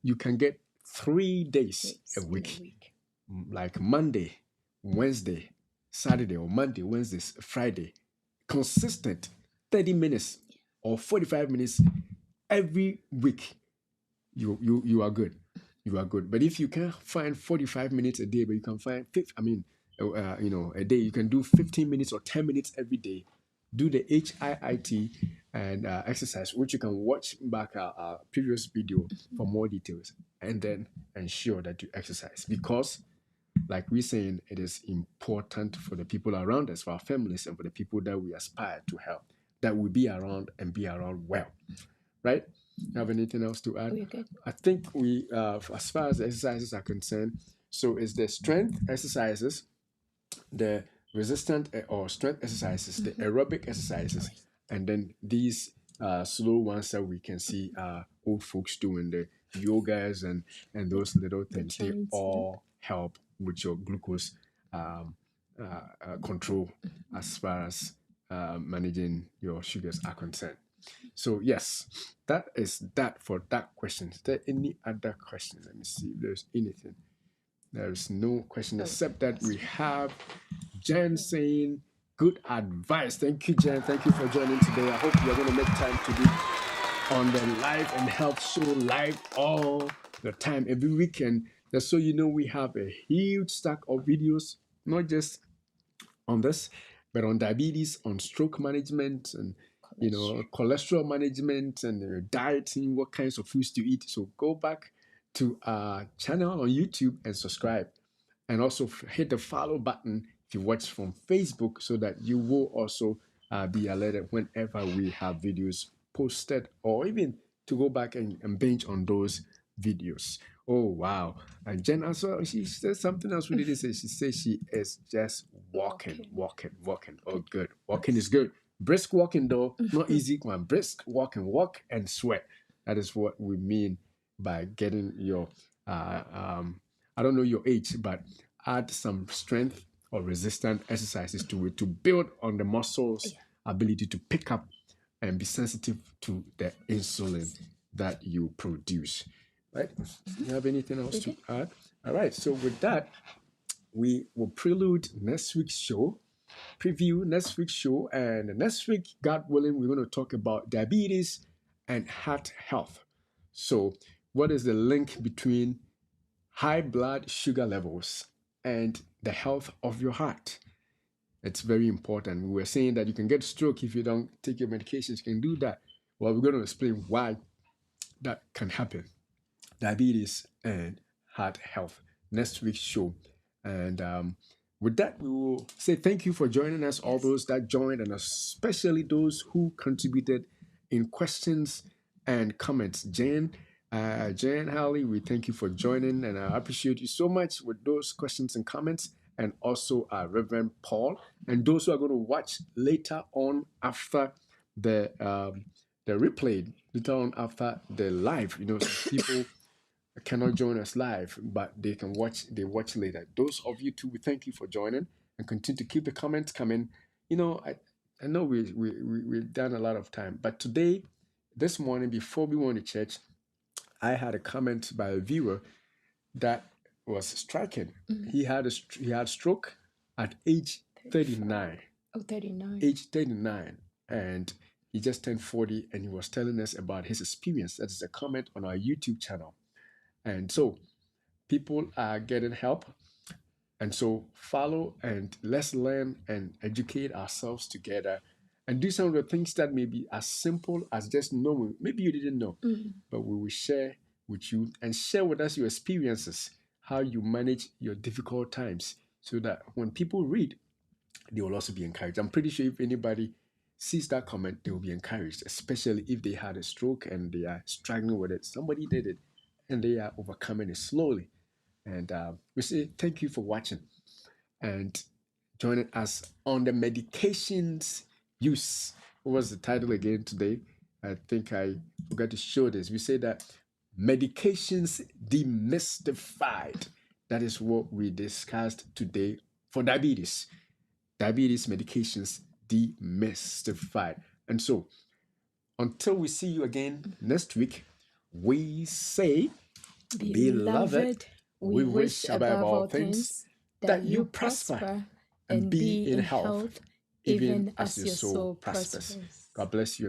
Speaker 1: you can get 3 days a week, like Monday, Wednesday, Saturday, or Monday, Wednesday, Friday, consistent 30 minutes or 45 minutes every week, you are good. You are good. But if you can't find 45 minutes a day, but you can find a day you can do 15 minutes or 10 minutes every day, do the HIIT and exercise, which you can watch back our previous video for more details, and then ensure that you exercise because, like we're saying, it is important for the people around us, for our families, and for the people that we aspire to help, that we be around and be around well, right? Have anything else to add?
Speaker 2: Okay.
Speaker 1: I think we, as far as the exercises are concerned, so it's the strength exercises, the resistant or strength exercises, the aerobic exercises, and then these slow ones that we can see old folks doing, the yogas and those little things. They all help with your glucose control as far as managing your sugars are concerned. So yes, that is that for that question. Is there any other questions? Let me see if there's anything. There is no question except that we have Jen saying good advice. Thank you, Jen. Thank you for joining today. I hope you're going to make time to be on the live and health show live all the time every weekend. Just so you know, we have a huge stack of videos, not just on this, but on diabetes, on stroke management, and
Speaker 2: Cholesterol.
Speaker 1: cholesterol management, and dieting, what kinds of foods to eat. So go back to our channel on YouTube and subscribe, and also hit the follow button if you watch from Facebook, so that you will also be alerted whenever we have videos posted, or even to go back and binge on those videos. Oh wow! And Jen also, she said something else we didn't say. She said she is just walking,
Speaker 2: Walking.
Speaker 1: walking, walking. Oh,
Speaker 2: Good.
Speaker 1: good. Walking is good. Brisk walking though, not easy one. Brisk walking, walk and sweat. That is what we mean by getting your I don't know your age, but add some strength or resistant exercises to it to build on the muscles'
Speaker 2: Yeah.
Speaker 1: ability to pick up and be sensitive to the insulin that you produce. Right? You have anything else to add? All right. So with that, we will prelude next week's show, preview next week's show, and next week, God willing, we're going to talk about diabetes and heart health. So, what is the link between high blood sugar levels and the health of your heart? It's very important. We were saying that you can get stroke if you don't take your medications. You can do that. Well, we're going to explain why that can happen. Diabetes and heart health. Next week's show. And with that, we will say thank you for joining us, all those that joined, and especially those who contributed in questions and comments. Jan Halley, we thank you for joining, and I appreciate you so much with those questions and comments. And also Reverend Paul, and those who are going to watch later on after the replay, later on after the live. Some people cannot join us live, but they can watch. They watch later. Those of you too, we thank you for joining, and continue to keep the comments coming. I know we've done a lot of time, but today, this morning before we went to church, I had a comment by a viewer that was striking. He had stroke at age 39.
Speaker 2: Oh, 39.
Speaker 1: Age 39, and he just turned 40, and he was telling us about his experience. That is a comment on our YouTube channel. And so people are getting help. And so follow and let's learn and educate ourselves together and do some of the things that may be as simple as just knowing. Maybe you didn't know, but we will share with you and share with us your experiences, how you manage your difficult times, so that when people read, they will also be encouraged. I'm pretty sure if anybody sees that comment, they will be encouraged, especially if they had a stroke and they are struggling with it. Somebody did it and they are overcoming it slowly. And we say thank you for watching and joining us on the medications use. What was the title again today? I think I forgot to show this. We say that medications demystified. That is what we discussed today for diabetes. Diabetes medications demystified. And so, until we see you again next week, we say, Beloved, we wish above all things that you prosper and be in health, even as your soul prospers. God bless you.